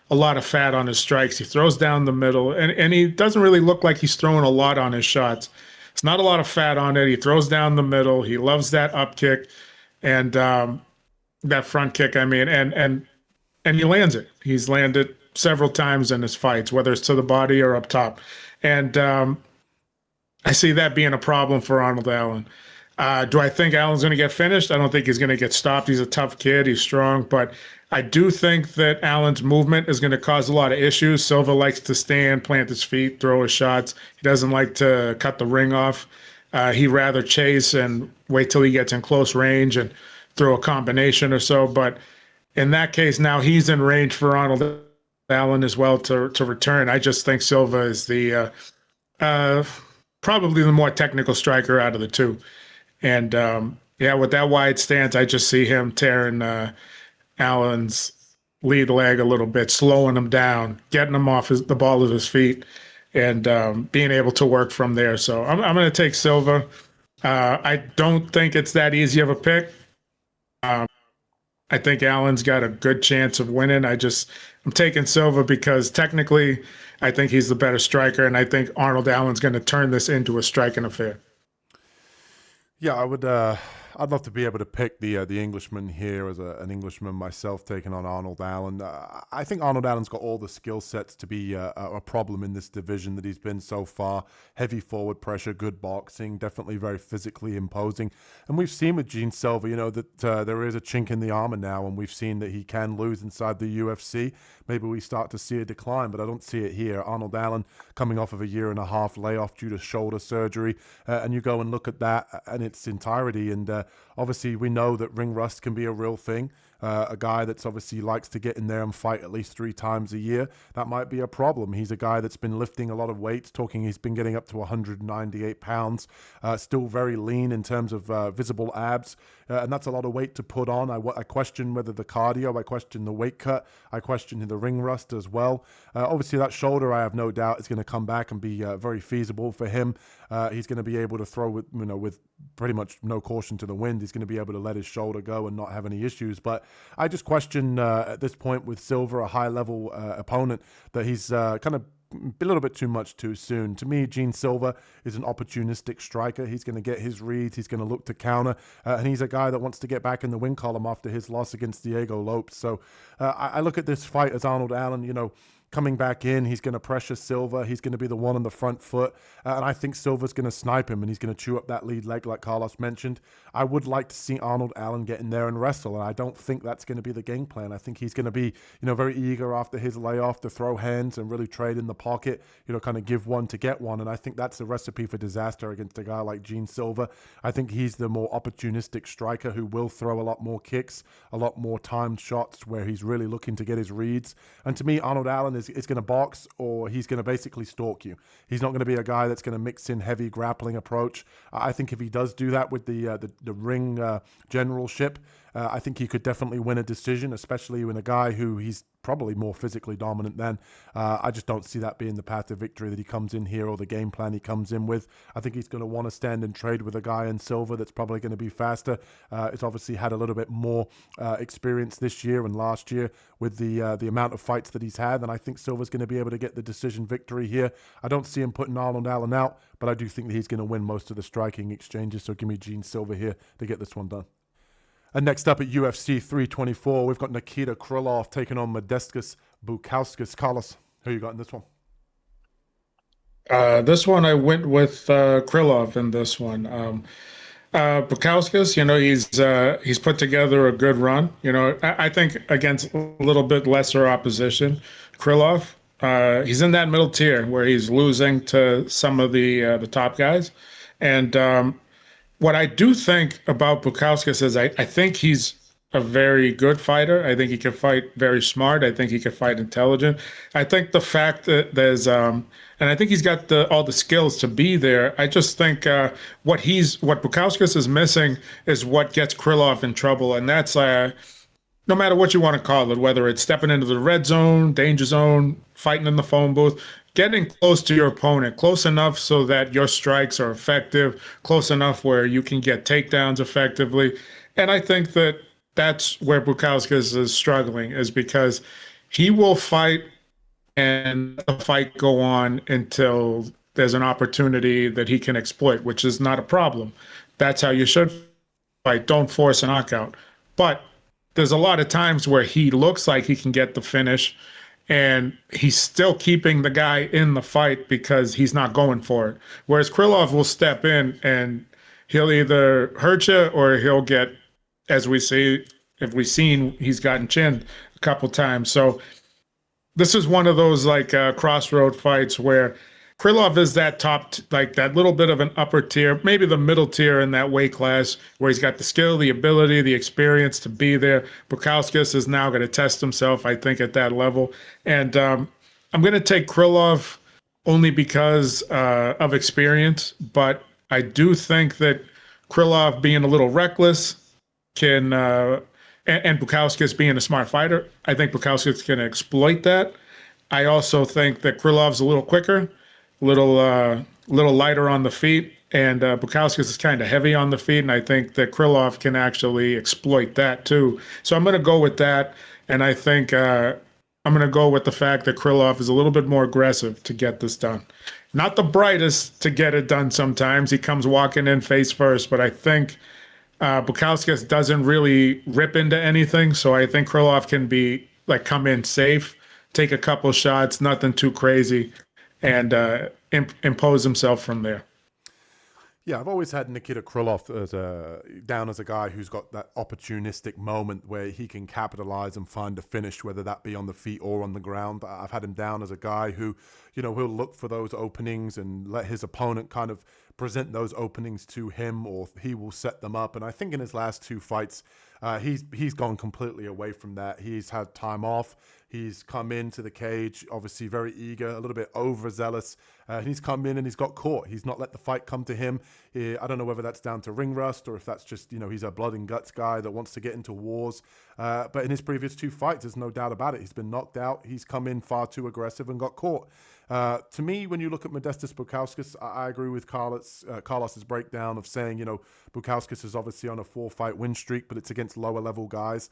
a lot of fat on his strikes. He throws down the middle, and he doesn't really look like he's throwing a lot on his shots. It's not a lot of fat on it. He throws down the middle. He loves that up kick and that front kick, and he lands it. He's landed several times in his fights, whether it's to the body or up top. And I see that being a problem for Arnold Allen. Do I think Allen's going to get finished? I don't think he's going to get stopped. He's a tough kid. He's strong. But I do think that Allen's movement is going to cause a lot of issues. Silva likes to stand, plant his feet, throw his shots. He doesn't like to cut the ring off. He'd rather chase and wait till he gets in close range and throw a combination or so. But in that case, now he's in range for Arnold Allen as well to return. I just think Silva is the probably the more technical striker out of the two. And with that wide stance, I just see him tearing Allen's lead leg a little bit, slowing him down, getting him off the ball of his feet, and being able to work from there. So I'm going to take Silva. I don't think it's that easy of a pick. I think Allen's got a good chance of winning. I'm taking Silva because technically I think he's the better striker, and I think Arnold Allen's going to turn this into a striking affair. Yeah, I'd love to be able to pick the Englishman here as an Englishman myself, taking on Arnold Allen. I think Arnold Allen's got all the skill sets to be a problem in this division that he's been so far. Heavy forward pressure, good boxing, definitely very physically imposing. And we've seen with Gene Silva, that there is a chink in the armor now, and we've seen that he can lose inside the UFC. Maybe we start to see a decline, but I don't see it here. Arnold Allen coming off of a 1.5-year layoff due to shoulder surgery, and you go and look at that in its entirety, and obviously we know that ring rust can be a real thing. A guy that's obviously likes to get in there and fight at least 3 times a year, that might be a problem. He's a guy that's been lifting a lot of weights, he's been getting up to 198 pounds, still very lean in terms of visible abs, and that's a lot of weight to put on. I question whether the cardio, I question the weight cut, I question the ring rust as well. Obviously that shoulder, I have no doubt, is going to come back and be very feasible for him. He's going to be able to throw with pretty much no caution to the wind. He's going to be able to let his shoulder go and not have any issues. But I just question at this point with Silva, a high-level opponent, that he's kind of a little bit too much too soon. To me, Gene Silva is an opportunistic striker. He's going to get his reads. He's going to look to counter. And he's a guy that wants to get back in the win column after his loss against Diego Lopes. So I look at this fight as Arnold Allen, coming back in, he's going to pressure Silva. He's going to be the one on the front foot. And I think Silva's going to snipe him, and he's going to chew up that lead leg like Carlos mentioned. I would like to see Arnold Allen get in there and wrestle, and I don't think that's going to be the game plan. I think he's going to be, very eager after his layoff to throw hands and really trade in the pocket, kind of give one to get one. And I think that's a recipe for disaster against a guy like Gene Silva. I think he's the more opportunistic striker who will throw a lot more kicks, a lot more timed shots where he's really looking to get his reads. And to me, Arnold Allen is going to box, or he's going to basically stalk you. He's not going to be a guy that's going to mix in heavy grappling approach. I think if he does do that with the ring generalship, I think he could definitely win a decision, especially when a guy who he's probably more physically dominant than. I just don't see that being the path to victory that he comes in here, or the game plan he comes in with. I think he's going to want to stand and trade with a guy in Silva that's probably going to be faster. It's obviously had a little bit more experience this year and last year with the amount of fights that he's had, and I think Silva's going to be able to get the decision victory here. I don't see him putting Arnold Allen out, but I do think that he's going to win most of the striking exchanges, so give me Gene Silva here to get this one done. And next up at UFC 324, we've got Nikita Krylov taking on Modestas Bukauskas. Carlos, who you got in this one? This one I went with Krylov in this one. Bukauskas, he's put together a good run. I think against a little bit lesser opposition. Krylov, he's in that middle tier where he's losing to some of the top guys. And what I do think about Bukauskas is I think he's a very good fighter. I think he can fight very smart. I think he can fight intelligent. I think the fact that there's and I think he's got all the skills to be there. I just think what Bukauskas is missing is what gets Krylov in trouble, and that's no matter what you want to call it, whether it's stepping into the red zone, danger zone, fighting in the phone booth, getting close to your opponent, close enough so that your strikes are effective, close enough where you can get takedowns effectively. And I think that that's where Bukauskas is struggling, is because he will fight and the fight go on until there's an opportunity that he can exploit, which is not a problem. That's how you should fight. Don't force a knockout. But there's a lot of times where he looks like he can get the finish, and he's still keeping the guy in the fight because he's not going for it. Whereas Krylov will step in and he'll either hurt you or he'll get, as we see, if we've seen, he's gotten chinned a couple times. So this is one of those crossroad fights where Krylov is that like that little bit of an upper tier, maybe the middle tier in that weight class, where he's got the skill, the ability, the experience to be there. Bukauskas is now going to test himself, I think, at that level. And I'm going to take Krylov only because of experience, but I do think that Krylov being a little reckless can, and Bukauskas being a smart fighter, I think Bukauskas can exploit that. I also think that Krylov's a little quicker, little lighter on the feet, and Bukauskas is kind of heavy on the feet, and I think that Krylov can actually exploit that too. So I'm going to go with that, and I think I'm going to go with the fact that Krylov is a little bit more aggressive to get this done. Not the brightest to get it done sometimes. He comes walking in face first, but I think Bukauskas doesn't really rip into anything, so I think Krylov can come in safe, take a couple shots, nothing too crazy, and impose himself from there. Yeah, I've always had Nikita Krylov down as a guy who's got that opportunistic moment where he can capitalize and find a finish, whether that be on the feet or on the ground. I've had him down as a guy who, he'll look for those openings and let his opponent kind of present those openings to him, or he will set them up. And I think in his last two fights, he's gone completely away from that. He's had time off. He's come into the cage, obviously very eager, a little bit overzealous. And he's come in and he's got caught. He's not let the fight come to him. I don't know whether that's down to ring rust or if that's just, he's a blood and guts guy that wants to get into wars. But in his previous two fights, there's no doubt about it. He's been knocked out. He's come in far too aggressive and got caught. To me, when you look at Modestas Bukauskas, I agree with Carlos's breakdown of saying, Bukauskas is obviously on a 4-fight win streak, but it's against lower level guys,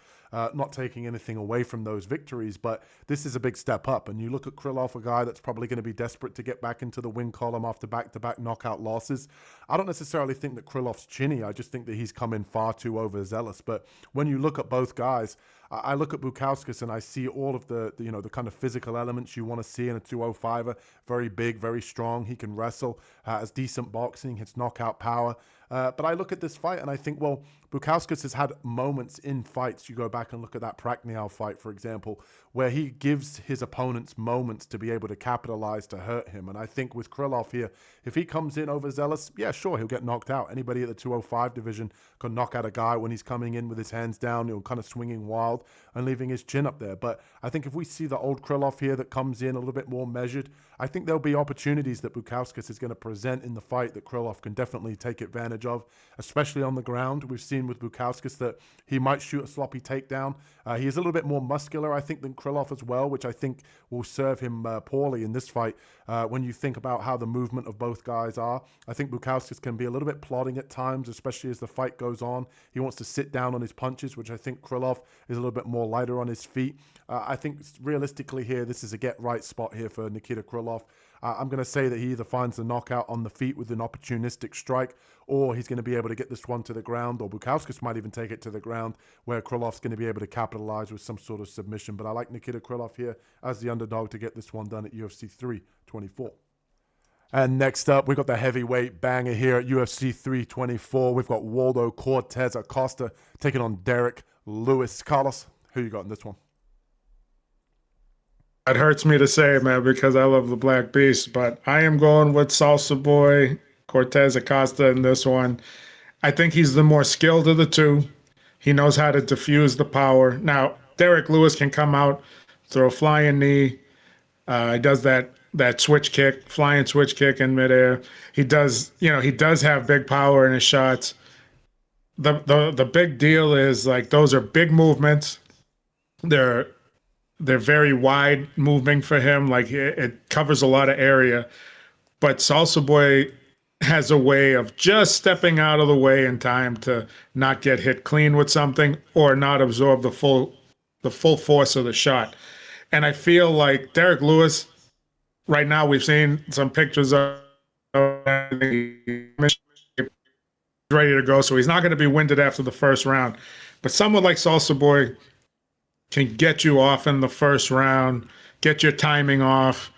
not taking anything away from those victories. But this is a big step up. And you look at Krylov, a guy that's probably going to be desperate to get back into the win column after back-to-back knockout losses. I don't necessarily think that Krylov's chinny. I just think that he's come in far too overzealous. But when you look at both guys, I look at Bukauskas and I see all of the kind of physical elements you want to see in a 205er. Very big, very strong. He can wrestle, has decent boxing, his knockout power. But I look at this fight and I think, well, Bukauskas has had moments in fights. You go back and look at that Prachnio fight, for example, where he gives his opponents moments to be able to capitalize to hurt him. And I think with Krylov here, if he comes in overzealous, yeah, sure, he'll get knocked out. Anybody at the 205 division can knock out a guy when he's coming in with his hands down, kind of swinging wild and leaving his chin up there. But I think if we see the old Krylov here that comes in a little bit more measured, I think there'll be opportunities that Bukauskas is going to present in the fight that Krylov can definitely take advantage of, especially on the ground. We've seen with Bukauskas that he might shoot a sloppy takedown. He is a little bit more muscular, I think, than Krylov as well, which I think will serve him poorly in this fight. When you think about how the movement of both guys are, I think Bukauskas can be a little bit plodding at times, especially as the fight goes on. He wants to sit down on his punches, which I think Krylov is a little bit more lighter on his feet. I think realistically here, this is a get-right spot here for Nikita Krylov. I'm going to say that he either finds the knockout on the feet with an opportunistic strike, or he's going to be able to get this one to the ground, or Bukauskas might even take it to the ground, where Krylov's going to be able to capitalize with some sort of submission. But I like Nikita Krylov here as the underdog to get this one done at UFC 324. And next up, we've got the heavyweight banger here at UFC 324. We've got Waldo Cortes-Acosta taking on Derrick Lewis. Carlos, who you got in this one? It hurts me to say, man, because I love the Black Beast, but I am going with Salsa Boy Cortes-Acosta in this one. I think he's the more skilled of the two. He knows how to diffuse the power. Now, Derrick Lewis can come out, throw a flying knee. He does that switch kick, flying switch kick in midair. He does have big power in his shots. The big deal is, like, those are big movements. They're very wide moving for him. Like, it covers a lot of area. But Salsa Boy has a way of just stepping out of the way in time to not get hit clean with something or not absorb the full force of the shot. And I feel like Derrick Lewis, right now we've seen some pictures of him ready to go, so he's not going to be winded after the first round. But someone like Salsa Boy can get you off in the first round, get your timing off,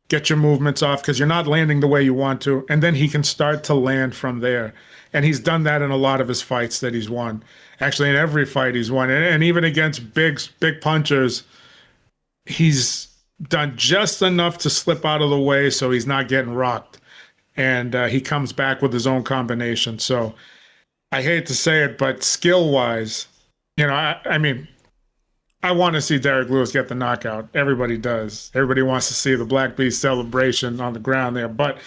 get your movements off, because you're not landing the way you want to, and then he can start to land from there. And he's done that in a lot of his fights that he's won. Actually, in every fight he's won, and even against big punchers, he's done just enough to slip out of the way so he's not getting rocked. And he comes back with his own combination. So I hate to say it, but skill-wise, I mean, I want to see Derrick Lewis get the knockout. Everybody does. Everybody wants to see the Black Beast celebration on the ground there. But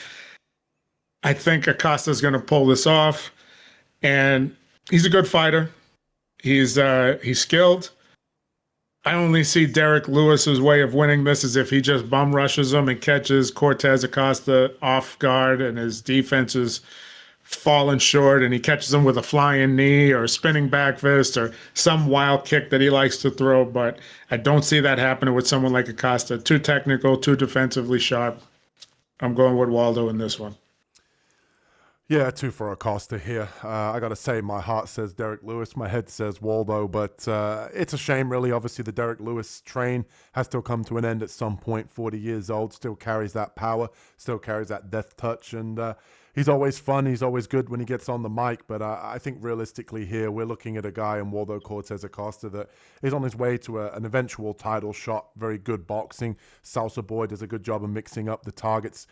I think Acosta's going to pull this off. And he's a good fighter. He's skilled. I only see Derrick Lewis's way of winning this is if he just bum rushes him and catches Cortes-Acosta off guard and his defense is falling short and he catches him with a flying knee or a spinning back fist or some wild kick that he likes to throw. But I don't see that happening with someone like Acosta. Too technical, too defensively sharp. I'm going with Waldo in this one. Yeah, 2 for Acosta here. I got to say, my heart says Derrick Lewis, my head says Waldo, but it's a shame, really. Obviously, the Derrick Lewis train has to come to an end at some point. 40 years old, still carries that power, still carries that death touch, and he's always fun. He's always good when he gets on the mic, but I think realistically here, we're looking at a guy in Waldo Cortes-Acosta that is on his way to an eventual title shot. Very good boxing. Salsa Boy does a good job of mixing up the targets.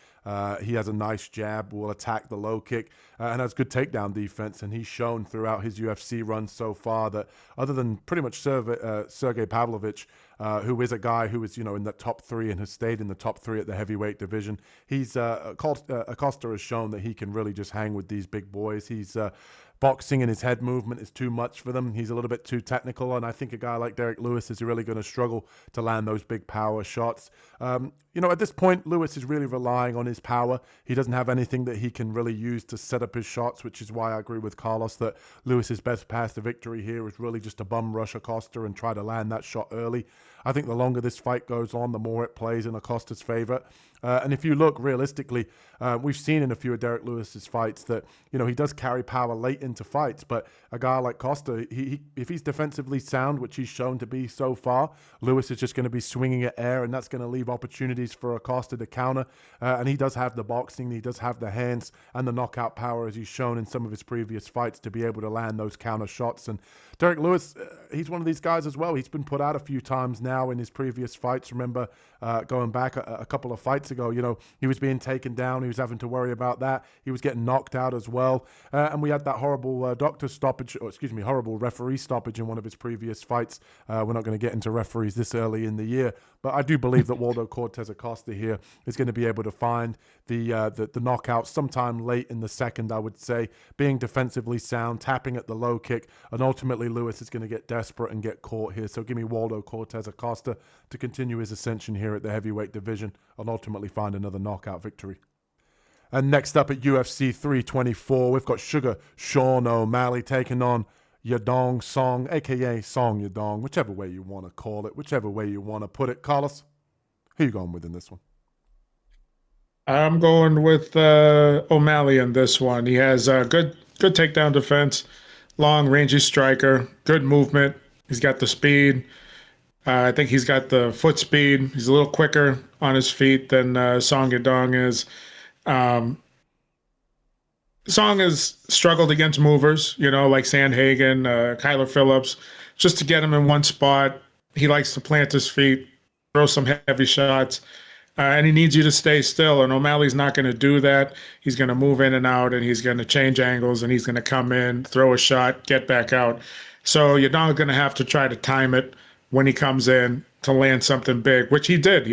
He has a nice jab, will attack the low kick, and has good takedown defense. And he's shown throughout his UFC run so far that other than pretty much Sergey Pavlovich, who is a guy who is, in the top 3 and has stayed in the top 3 at the heavyweight division, Acosta has shown that he can really just hang with these big boys. He's boxing and his head movement is too much for them. He's a little bit too technical, and I think a guy like Derrick Lewis is really going to struggle to land those big power shots. At this point, Lewis is really relying on his power. He doesn't have anything that he can really use to set up his shots, which is why I agree with Carlos that Lewis's best path to victory here is really just to bum rush Acosta and try to land that shot early. I think the longer this fight goes on, the more it plays in Acosta's favor. And if you look realistically, we've seen in a few of Derrick Lewis's fights that, he does carry power late into fights. But a guy like Costa, if he's defensively sound, which he's shown to be so far, Lewis is just going to be swinging at air, and that's going to leave opportunities for Acosta to counter. And he does have the boxing, he does have the hands and the knockout power, as he's shown in some of his previous fights, to be able to land those counter shots. And Derrick Lewis, he's one of these guys as well. He's been put out a few times now in his previous fights. Remember, going back a couple of fights ago, he was being taken down. He was having to worry about that. He was getting knocked out as well. And we had that horrible horrible referee stoppage in one of his previous fights. We're not going to get into referees this early in the year, but I do believe that Waldo Cortes-Acosta here is going to be able to find the knockout sometime late in the second, I would say, being defensively sound, tapping at the low kick, and ultimately Lewis is going to get desperate and get caught here. So give me Waldo Cortes-Acosta to continue his ascension here at the heavyweight division and ultimately find another knockout victory. And next up at UFC 324, we've got Sugar Sean O'Malley taking on Yadong Song, a.k.a. Song Yadong, whichever way you want to call it, whichever way you want to put it. Carlos, who you going with in this one? I'm going with O'Malley in this one. He has a good takedown defense, long, rangy striker, good movement. He's got the speed. I think he's got the foot speed. He's a little quicker on his feet than Song Yadong is. Song has struggled against movers, like Sandhagen, Kyler Phillips, just to get him in one spot. He likes to plant his feet, throw some heavy shots, and he needs you to stay still. And O'Malley's not going to do that. He's going to move in and out, and he's going to change angles, and he's going to come in, throw a shot, get back out. So you're not going to have to try to time it when he comes in to land something big, which he did.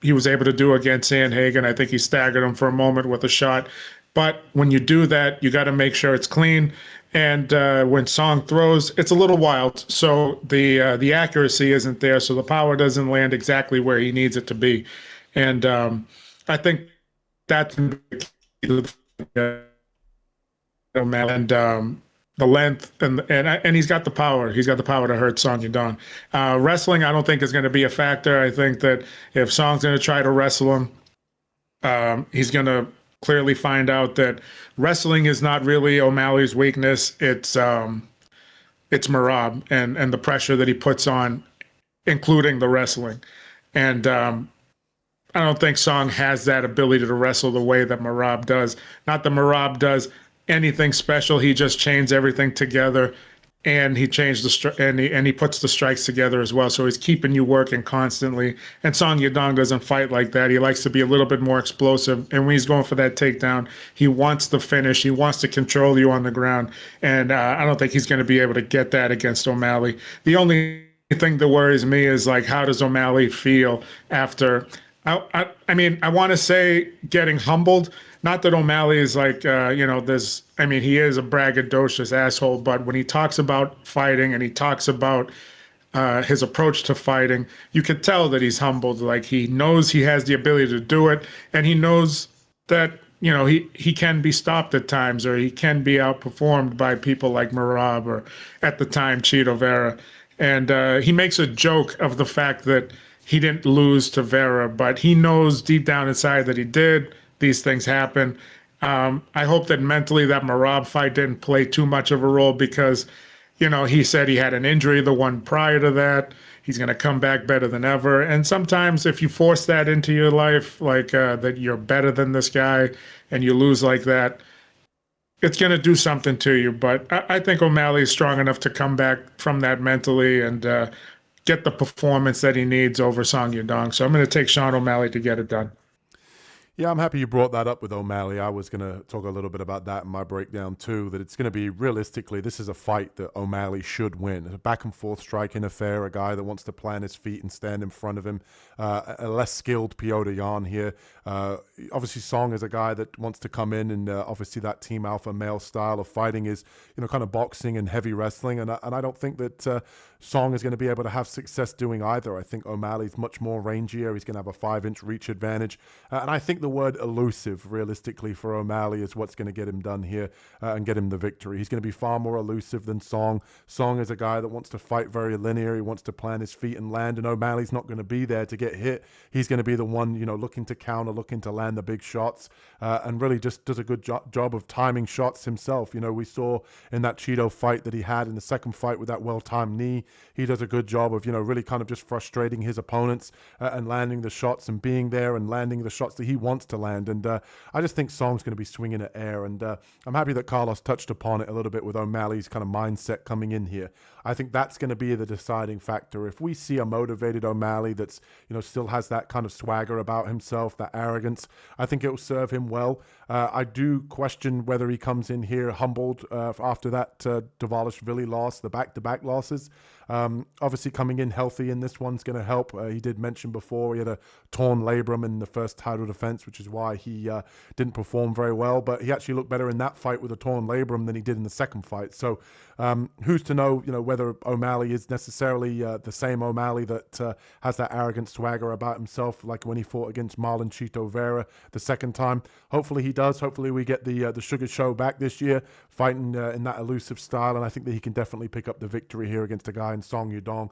He was able to do against Sandhagen. I think he staggered him for a moment with a shot. But when you do that, you got to make sure it's clean. And when Song throws, it's a little wild. So the accuracy isn't there. So the power doesn't land exactly where he needs it to be. And I think that's the length and he's got the power. He's got the power to hurt Song Yadong. Wrestling, I don't think is going to be a factor. I think that if Song's going to try to wrestle him, he's going to clearly find out that wrestling is not really O'Malley's weakness. It's Merab and the pressure that he puts on, including the wrestling. And I don't think Song has that ability to wrestle the way that Merab does. Not that Merab does anything special. He just chains everything together, and he changed and he puts the strikes together as well. So he's keeping you working constantly. And Song Yadong doesn't fight like that. He likes to be a little bit more explosive. And when he's going for that takedown, he wants the finish. He wants to control you on the ground. And I don't think he's going to be able to get that against O'Malley. The only thing that worries me is like, how does O'Malley feel after? I mean, I want to say getting humbled. Not that O'Malley is like, he is a braggadocious asshole, but when he talks about fighting and he talks about his approach to fighting, you could tell that he's humbled. Like, he knows he has the ability to do it, and he knows that, he can be stopped at times, or he can be outperformed by people like Merab or, at the time, Chito Vera. And he makes a joke of the fact that he didn't lose to Vera, but he knows deep down inside that he did. These things happen. I hope that mentally that Merab fight didn't play too much of a role, because, he said he had an injury the one prior to that. He's going to come back better than ever. And sometimes if you force that into your life, like that you're better than this guy, and you lose like that, it's going to do something to you. But I think O'Malley is strong enough to come back from that mentally and get the performance that he needs over Song Yadong. So I'm going to take Sean O'Malley to get it done. Yeah, I'm happy you brought that up with O'Malley. I was going to talk a little bit about that in my breakdown too, that it's going to be, realistically, this is a fight that O'Malley should win. A back and forth striking affair, a guy that wants to plant his feet and stand in front of him. A less skilled Piotr Jan here. Obviously, Song is a guy that wants to come in, and obviously that team alpha male style of fighting is, kind of boxing and heavy wrestling. And I don't think that Song is going to be able to have success doing either. I think O'Malley's much more rangier. He's going to have a 5-inch reach advantage. And I think the word elusive, realistically, for O'Malley is what's going to get him done here and get him the victory. He's going to be far more elusive than Song. Song is a guy that wants to fight very linear. He wants to plant his feet and land, and O'Malley's not going to be there to get hit. He's going to be the one, looking to counter, looking to land the big shots, and really just does a good job of timing shots himself. We saw in that Cheeto fight that he had in the second fight with that well-timed knee, he does a good job of, really kind of just frustrating his opponents and landing the shots and being there and landing the shots that he wants to land. And I just think Song's going to be swinging at air. And I'm happy that Carlos touched upon it a little bit with O'Malley's kind of mindset coming in here. I think that's going to be the deciding factor. If we see a motivated O'Malley that's, still has that kind of swagger about himself, that arrogance, I think it will serve him well. I do question whether he comes in here humbled after that Dvalishvili loss, the back-to-back losses. Obviously coming in healthy in this one's going to help. He did mention before he had a torn labrum in the first title defense, which is why he didn't perform very well, but he actually looked better in that fight with a torn labrum than he did in the second fight. So who's to know, whether O'Malley is necessarily the same O'Malley that has that arrogant swagger about himself, like when he fought against Marlon Chito Vera the second time. Hopefully he does. Hopefully we get the Sugar Show back this year, fighting in that elusive style, and I think that he can definitely pick up the victory here against a guy in Song Yadong,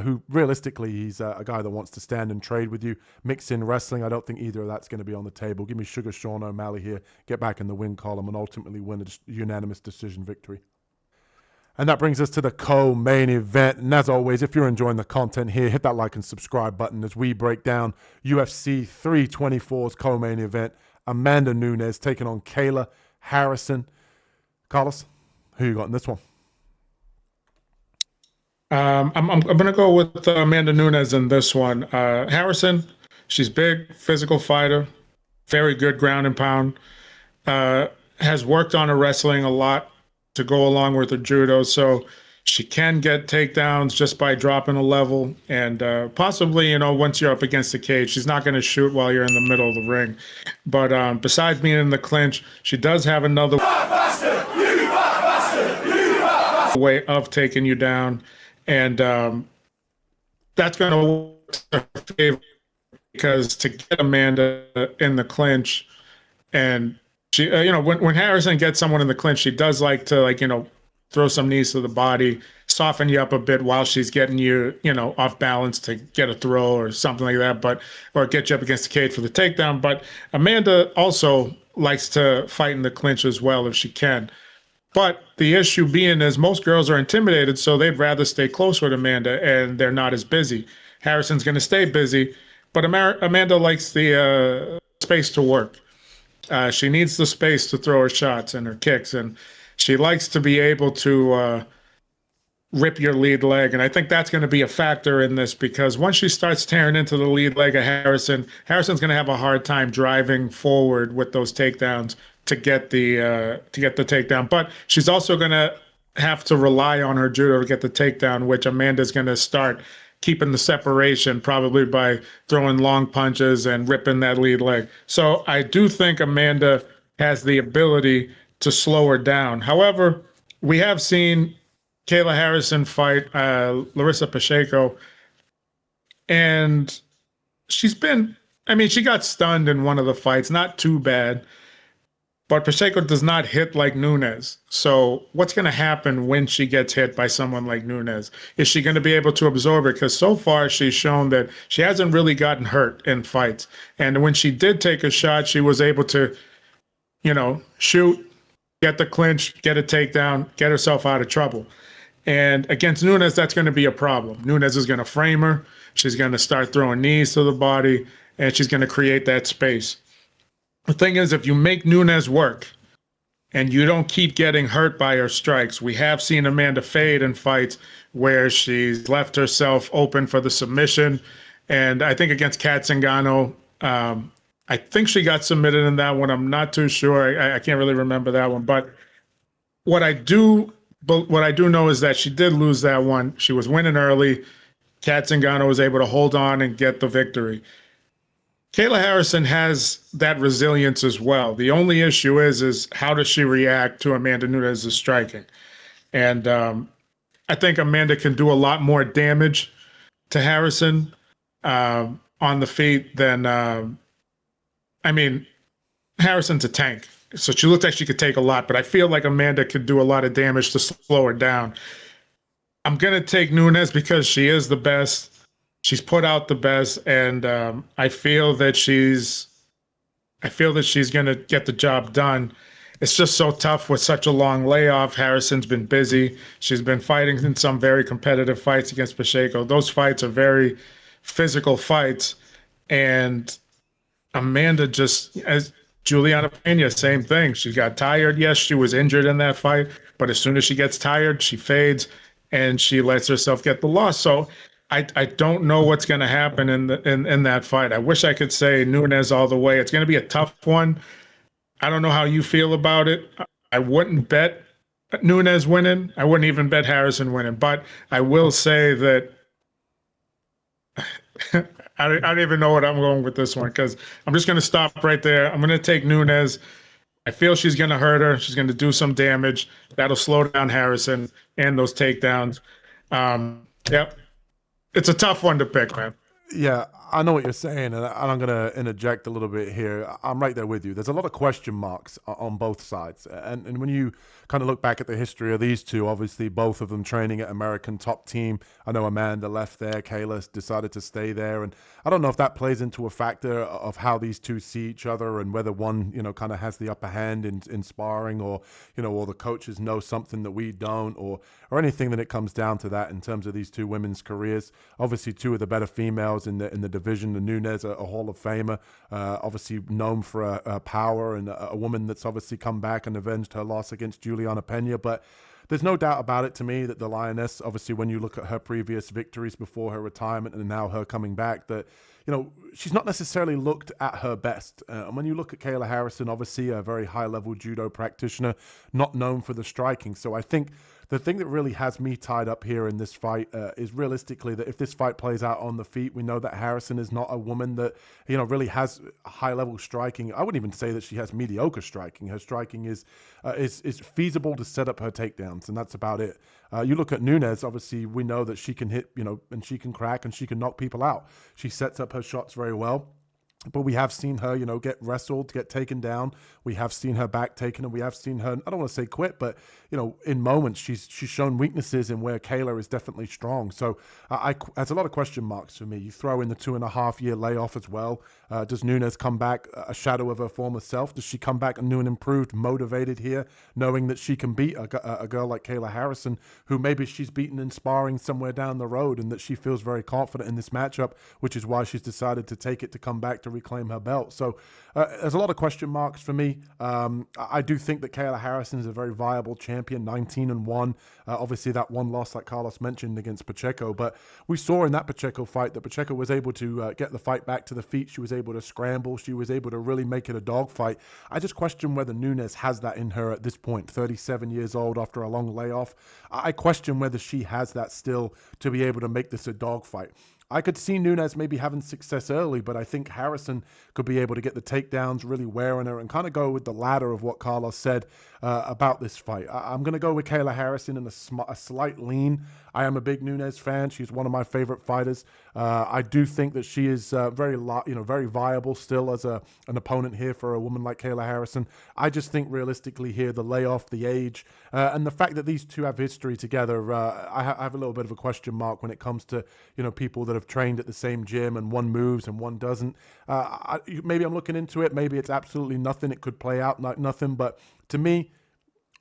who realistically he's a guy that wants to stand and trade with you. Mix in wrestling, I don't think either of that's going to be on the table. Give me Sugar Sean O'Malley here, get back in the win column, and ultimately win a unanimous decision victory. And that brings us to the co-main event. And as always, if you're enjoying the content here, hit that like and subscribe button as we break down UFC 324's co-main event. Amanda Nunes taking on Kayla Harrison. Carlos, who you got in this one? I'm going to go with Amanda Nunes in this one. Harrison, she's big, physical fighter, very good ground and pound. Has worked on her wrestling a lot to go along with her judo, so she can get takedowns just by dropping a level, and possibly, once you're up against the cage, she's not going to shoot while you're in the middle of the ring. But besides being in the clinch, she does have another way of taking you down, and that's going to work in her favor, because to get Amanda in the clinch, and she, when Harrison gets someone in the clinch, she does like to, throw some knees to the body, soften you up a bit while she's getting you, off balance to get a throw or something like that, or get you up against the cage for the takedown. But Amanda also likes to fight in the clinch as well if she can. But the issue being is most girls are intimidated, so they'd rather stay close with Amanda, and they're not as busy. Harrison's going to stay busy, but Amanda likes the space to work. She needs the space to throw her shots and her kicks, and she likes to be able to rip your lead leg. And I think that's going to be a factor in this, because once she starts tearing into the lead leg of Harrison's going to have a hard time driving forward with those takedowns to get the takedown. But she's also going to have to rely on her judo to get the takedown, which Amanda's going to start keeping the separation, probably by throwing long punches and ripping that lead leg. So I do think Amanda has the ability to slow her down. However, we have seen Kayla Harrison fight Larissa Pacheco, and she got stunned in one of the fights, not too bad, but Pacheco does not hit like Nunes. So what's going to happen when she gets hit by someone like Nunes? Is she going to be able to absorb it? Because so far she's shown that she hasn't really gotten hurt in fights. And when she did take a shot, she was able to, shoot, get the clinch, get a takedown, get herself out of trouble. And against Nunes, that's going to be a problem. Nunes is going to frame her. She's going to start throwing knees to the body, and she's going to create that space. The thing is, if you make Nunes work and you don't keep getting hurt by her strikes, we have seen Amanda fade in fights where she's left herself open for the submission. And I think against Kat Zingano, I think she got submitted in that one. I'm not too sure. I can't really remember that one. But what I do know is that she did lose that one. She was winning early. Kat Zingano was able to hold on and get the victory. Kayla Harrison has that resilience as well. The only issue is how does she react to Amanda Nunes' striking? And I think Amanda can do a lot more damage to Harrison on the feet than, Harrison's a tank. So she looked like she could take a lot, but I feel like Amanda could do a lot of damage to slow her down. I'm going to take Nunes because she is the best. She's put out the best, and I feel that she's going to get the job done. It's just so tough with such a long layoff. Harrison's been busy. She's been fighting in some very competitive fights against Pacheco. Those fights are very physical fights, and Amanda just, as Juliana Pena, same thing. She got tired. Yes, she was injured in that fight, but as soon as she gets tired, she fades and she lets herself get the loss. So I don't know what's going to happen in that fight. I wish I could say Nunes all the way. It's going to be a tough one. I don't know how you feel about it. I wouldn't bet Nunes winning. I wouldn't even bet Harrison winning. But I will say that I don't even know what I'm going with this one, because I'm just going to stop right there. I'm going to take Nunes. I feel she's going to hurt her. She's going to do some damage. That'll slow down Harrison and those takedowns. Yep. It's a tough one to pick, man. Yeah, I know what you're saying, and I'm going to interject a little bit here. I'm right there with you. There's a lot of question marks on both sides. And when you kind of look back at the history of these two, obviously both of them training at American Top Team. I know Amanda left there. Kayla decided to stay there. And I don't know if that plays into a factor of how these two see each other and whether one, kind of has the upper hand in sparring, or, or the coaches know something that we don't, or anything that it comes down to that in terms of these two women's careers. Obviously, two of the better females in the division. The Nunes, a Hall of Famer, obviously known for a power, and a woman that's obviously come back and avenged her loss against Juliana Pena. But there's no doubt about it to me that the Lioness, obviously when you look at her previous victories before her retirement and now her coming back, that she's not necessarily looked at her best. And when you look at Kayla Harrison, obviously a very high-level judo practitioner, not known for the striking. So I think the thing that really has me tied up here in this fight is realistically that if this fight plays out on the feet, we know that Harrison is not a woman that, really has high-level striking. I wouldn't even say that she has mediocre striking. Her striking is feasible to set up her takedowns, and that's about it. You look at Nunes, obviously we know that she can hit, and she can crack and she can knock people out. She sets up her shots very well. But we have seen her, get wrestled, get taken down. We have seen her back taken, and we have seen her, I don't want to say quit, but, in moments she's shown weaknesses in where Kayla is definitely strong. So there's a lot of question marks for me. You throw in the 2.5-year layoff as well. Does Nunes come back a shadow of her former self? Does she come back new and improved, motivated here, knowing that she can beat a girl like Kayla Harrison, who maybe she's beaten in sparring somewhere down the road, and that she feels very confident in this matchup, which is why she's decided to take it to come back to reclaim her belt. So there's a lot of question marks for me. I do think that Kayla Harrison is a very viable champion, 19-1. Obviously, that one loss, like Carlos mentioned, against Pacheco. But we saw in that Pacheco fight that Pacheco was able to get the fight back to the feet. She was able to scramble. She was able to really make it a dogfight. I just question whether Nunes has that in her at this point, 37 years old after a long layoff. I question whether she has that still to be able to make this a dogfight. I could see Nunes maybe having success early, but I think Harrison could be able to get the takedowns, really wearing her, and kind of go with the ladder of what Carlos said about this fight. I'm going to go with Kayla Harrison in a slight lean. I am a big Nunes fan. She's one of my favorite fighters. I do think that she is very viable still as an opponent here for a woman like Kayla Harrison. I just think realistically here, the layoff, the age, and the fact that these two have history together, I have a little bit of a question mark when it comes to people that have trained at the same gym and one moves and one doesn't. Maybe I'm looking into it. Maybe it's absolutely nothing. It could play out like nothing. But to me,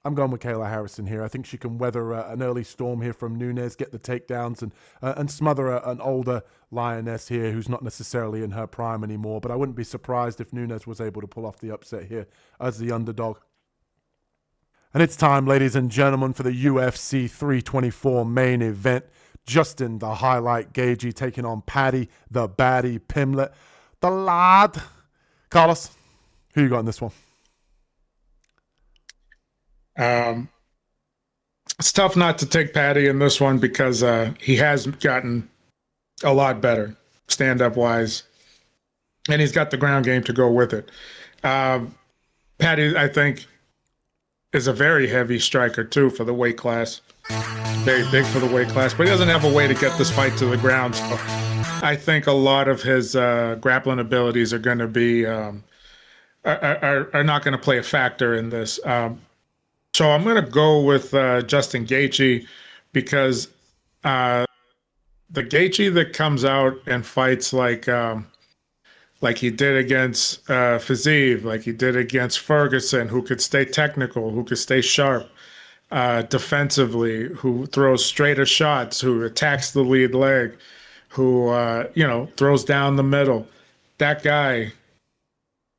I'm going with Kayla Harrison here. I think she can weather an early storm here from Nunes, get the takedowns, and smother an older lioness here who's not necessarily in her prime anymore. But I wouldn't be surprised if Nunes was able to pull off the upset here as the underdog. And it's time, ladies and gentlemen, for the UFC 324 main event. Justin, the highlight Gaethje, taking on Paddy, the baddie Pimblett, the lad. Carlos, who you got in this one? It's tough not to take Paddy in this one because he has gotten a lot better stand-up wise, and he's got the ground game to go with it. Paddy, I think, is a very heavy striker too for the weight class. Very big for the weight class, but he doesn't have a way to get this fight to the ground. So I think a lot of his grappling abilities are going to be are not going to play a factor in this. So I'm going to go with Justin Gaethje because the Gaethje that comes out and fights like he did against Fiziev, like he did against Ferguson, who could stay technical, who could stay sharp defensively, who throws straighter shots, who attacks the lead leg, who throws down the middle. That guy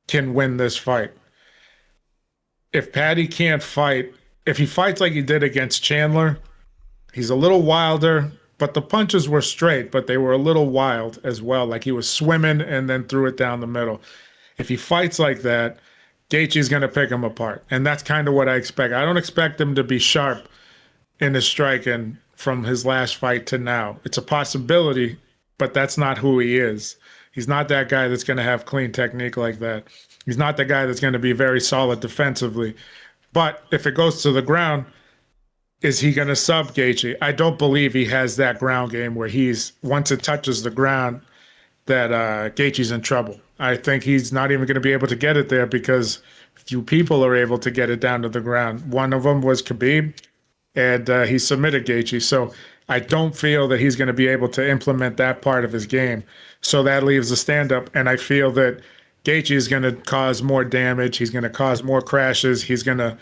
can win this fight. If Paddy can't fight, if he fights like he did against Chandler, he's a little wilder, but the punches were straight, but they were a little wild as well. Like he was swimming and then threw it down the middle. If he fights like that, Gaethje's going to pick him apart. And that's kind of what I expect. I don't expect him to be sharp in his striking from his last fight to now. It's a possibility, but that's not who he is. He's not that guy that's going to have clean technique like that. He's not the guy that's going to be very solid defensively. But if it goes to the ground, is he going to sub Gaethje? I don't believe he has that ground game where once it touches the ground, that Gaethje's in trouble. I think he's not even going to be able to get it there because few people are able to get it down to the ground. One of them was Khabib, and he submitted Gaethje. So I don't feel that he's going to be able to implement that part of his game. So that leaves the stand-up, and I feel that Gaethje is going to cause more damage. He's going to cause more crashes. He's going to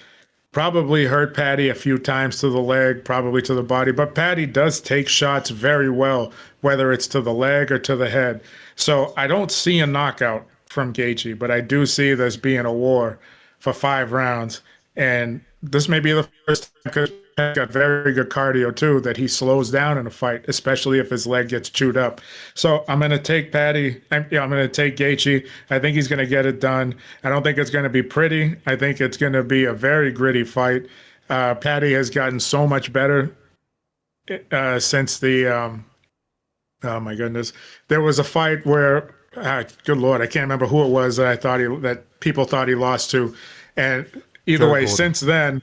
probably hurt Paddy a few times to the leg, probably to the body. But Paddy does take shots very well, whether it's to the leg or to the head. So I don't see a knockout from Gaethje, but I do see this being a war for 5 rounds. And this may be the first time, because he's got very good cardio too, that he slows down in a fight, especially if his leg gets chewed up. So I'm going to take Paddy. I'm going to take Gaethje. I think he's going to get it done. I don't think it's going to be pretty. I think it's going to be a very gritty fight. Paddy has gotten so much better since the oh my goodness. There was a fight where, good Lord, I can't remember who it was that people thought he lost to. And either way, since then,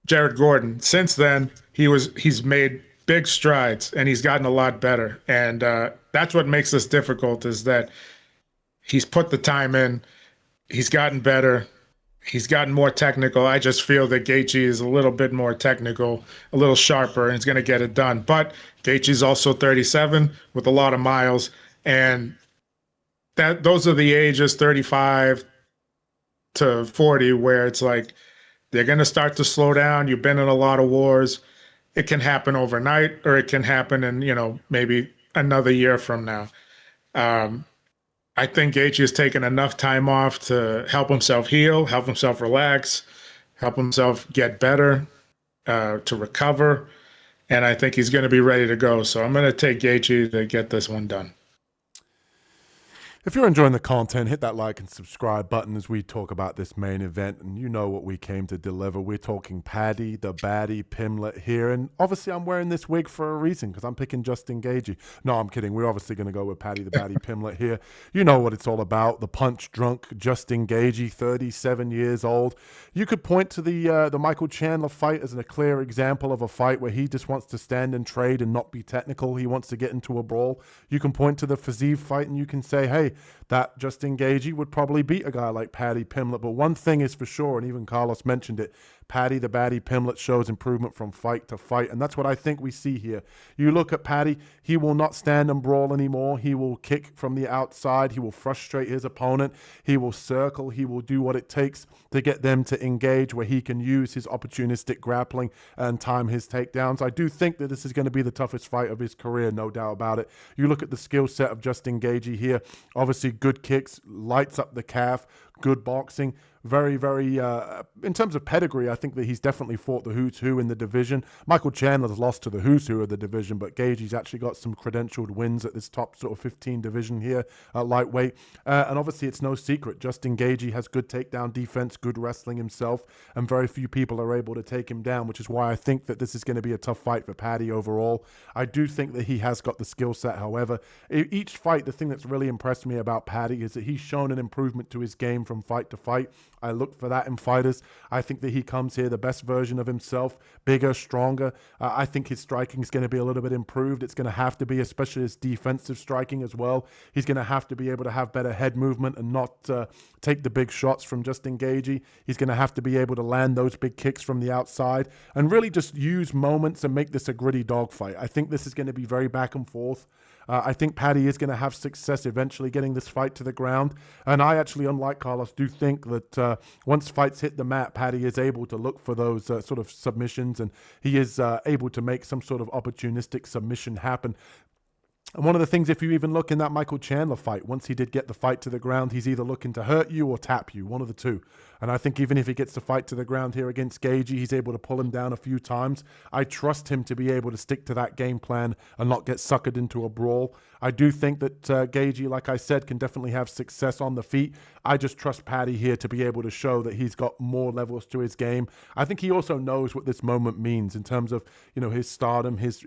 Jared Gordon, since then, he's made big strides and he's gotten a lot better. And that's what makes this difficult, is that he's put the time in, he's gotten better, he's gotten more technical. I just feel that Gaethje is a little bit more technical, a little sharper, and he's going to get it done. But Gaethje's also 37 with a lot of miles, and those are the ages, 35 to 40, where it's like they're going to start to slow down. You've been in a lot of wars. It can happen overnight, or it can happen in, maybe another year from now. I think Gaethje has taken enough time off to help himself heal, help himself relax, help himself get better, to recover. And I think he's going to be ready to go. So I'm going to take Gaethje to get this one done. If you're enjoying the content, hit that like and subscribe button as we talk about this main event. And you know what we came to deliver. We're talking Paddy, the baddie, Pimblett here. And obviously I'm wearing this wig for a reason because I'm picking Justin Gaethje. No, I'm kidding. We're obviously going to go with Paddy, the baddie, Pimblett here. You know what it's all about. The punch-drunk Justin Gaethje, 37 years old. You could point to the Michael Chandler fight as a clear example of a fight where he just wants to stand and trade and not be technical. He wants to get into a brawl. You can point to the Fugitt fight and you can say, hey, that Justin Gaethje would probably beat a guy like Paddy Pimblett. But one thing is for sure, and even Carlos mentioned it, Paddy, the baddie, Pimblett shows improvement from fight to fight. And that's what I think we see here. You look at Paddy, he will not stand and brawl anymore. He will kick from the outside. He will frustrate his opponent. He will circle. He will do what it takes to get them to engage where he can use his opportunistic grappling and time his takedowns. I do think that this is going to be the toughest fight of his career, no doubt about it. You look at the skill set of Justin Gaethje here. Obviously, good kicks, lights up the calf, good boxing. Very, very, in terms of pedigree, I think that he's definitely fought the who's who in the division. Michael Chandler's lost to the who's who of the division, but Gaethje's actually got some credentialed wins at this top sort of 15 division here at lightweight. And obviously, it's no secret. Justin Gaethje has good takedown defense, good wrestling himself, and very few people are able to take him down, which is why I think that this is going to be a tough fight for Paddy overall. I do think that he has got the skill set, however. Each fight, the thing that's really impressed me about Paddy is that he's shown an improvement to his game from fight to fight. I look for that in fighters. I think that he comes here the best version of himself, bigger, stronger. I think his striking is going to be a little bit improved. It's going to have to be, especially his defensive striking as well. He's going to have to be able to have better head movement and not take the big shots from Justin Gaethje. He's going to have to be able to land those big kicks from the outside and really just use moments and make this a gritty dogfight. I think this is going to be very back and forth. I think Paddy is going to have success eventually getting this fight to the ground. And I actually, unlike Carlos, do think that once fights hit the mat, Paddy is able to look for those sort of submissions, and he is able to make some sort of opportunistic submission happen. And one of the things, if you even look in that Michael Chandler fight, once he did get the fight to the ground, he's either looking to hurt you or tap you, one of the two. And I think even if he gets the fight to the ground here against Gaethje, he's able to pull him down a few times. I trust him to be able to stick to that game plan and not get suckered into a brawl. I do think that Gaethje, like I said, can definitely have success on the feet. I just trust Paddy here to be able to show that he's got more levels to his game. I think he also knows what this moment means in terms of, you know, his stardom, his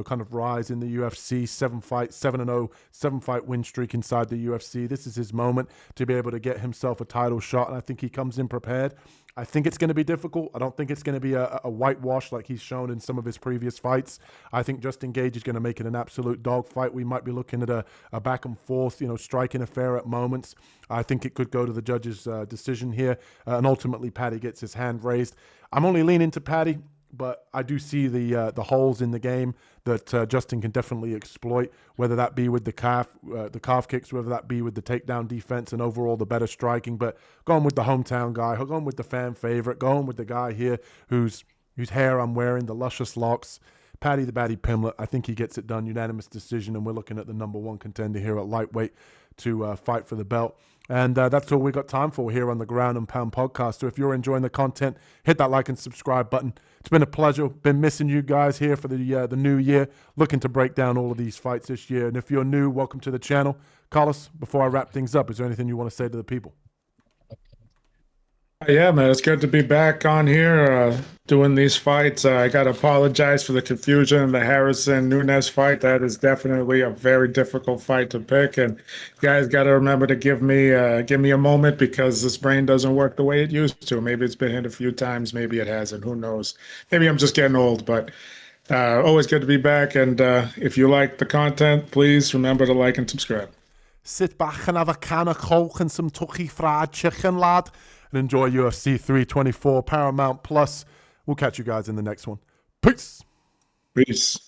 kind of rise in the UFC, 7-0, 7-fight win streak inside the UFC. This is his moment to be able to get himself a title shot, and I think he comes in prepared. I think it's going to be difficult. I don't think it's going to be a whitewash like he's shown in some of his previous fights. I think Justin Gaethje is going to make it an absolute dogfight. We might be looking at a back and forth, striking affair at moments. I think it could go to the judge's decision here, and ultimately Paddy gets his hand raised. I'm only leaning to Paddy, but I do see the holes in the game that Justin can definitely exploit, whether that be with the calf kicks, whether that be with the takedown defense and overall the better striking. But going with the hometown guy, going with the fan favorite, going with the guy here whose hair I'm wearing, the luscious locks, Paddy the baddie Pimblett. I think he gets it done, unanimous decision, and we're looking at the number one contender here at lightweight to fight for the belt. And that's all we got time for here on the Ground and Pound podcast. So if you're enjoying the content, hit that like and subscribe button. It's been a pleasure. Been missing you guys here for the new year. Looking to break down all of these fights this year. And if you're new, welcome to the channel. Carlos, before I wrap things up, is there anything you want to say to the people? Yeah, man, it's good to be back on here doing these fights. I got to apologize for the confusion in the Harrison-Nunes fight. That is definitely a very difficult fight to pick. And you guys got to remember to give me a moment because this brain doesn't work the way it used to. Maybe it's been hit a few times. Maybe it hasn't. Who knows? Maybe I'm just getting old, but always good to be back. And if you like the content, please remember to like and subscribe. Sit back and have a can of Coke and some Tucky fried chicken, lad. And enjoy UFC 324 Paramount Plus. We'll catch you guys in the next one. Peace. Peace.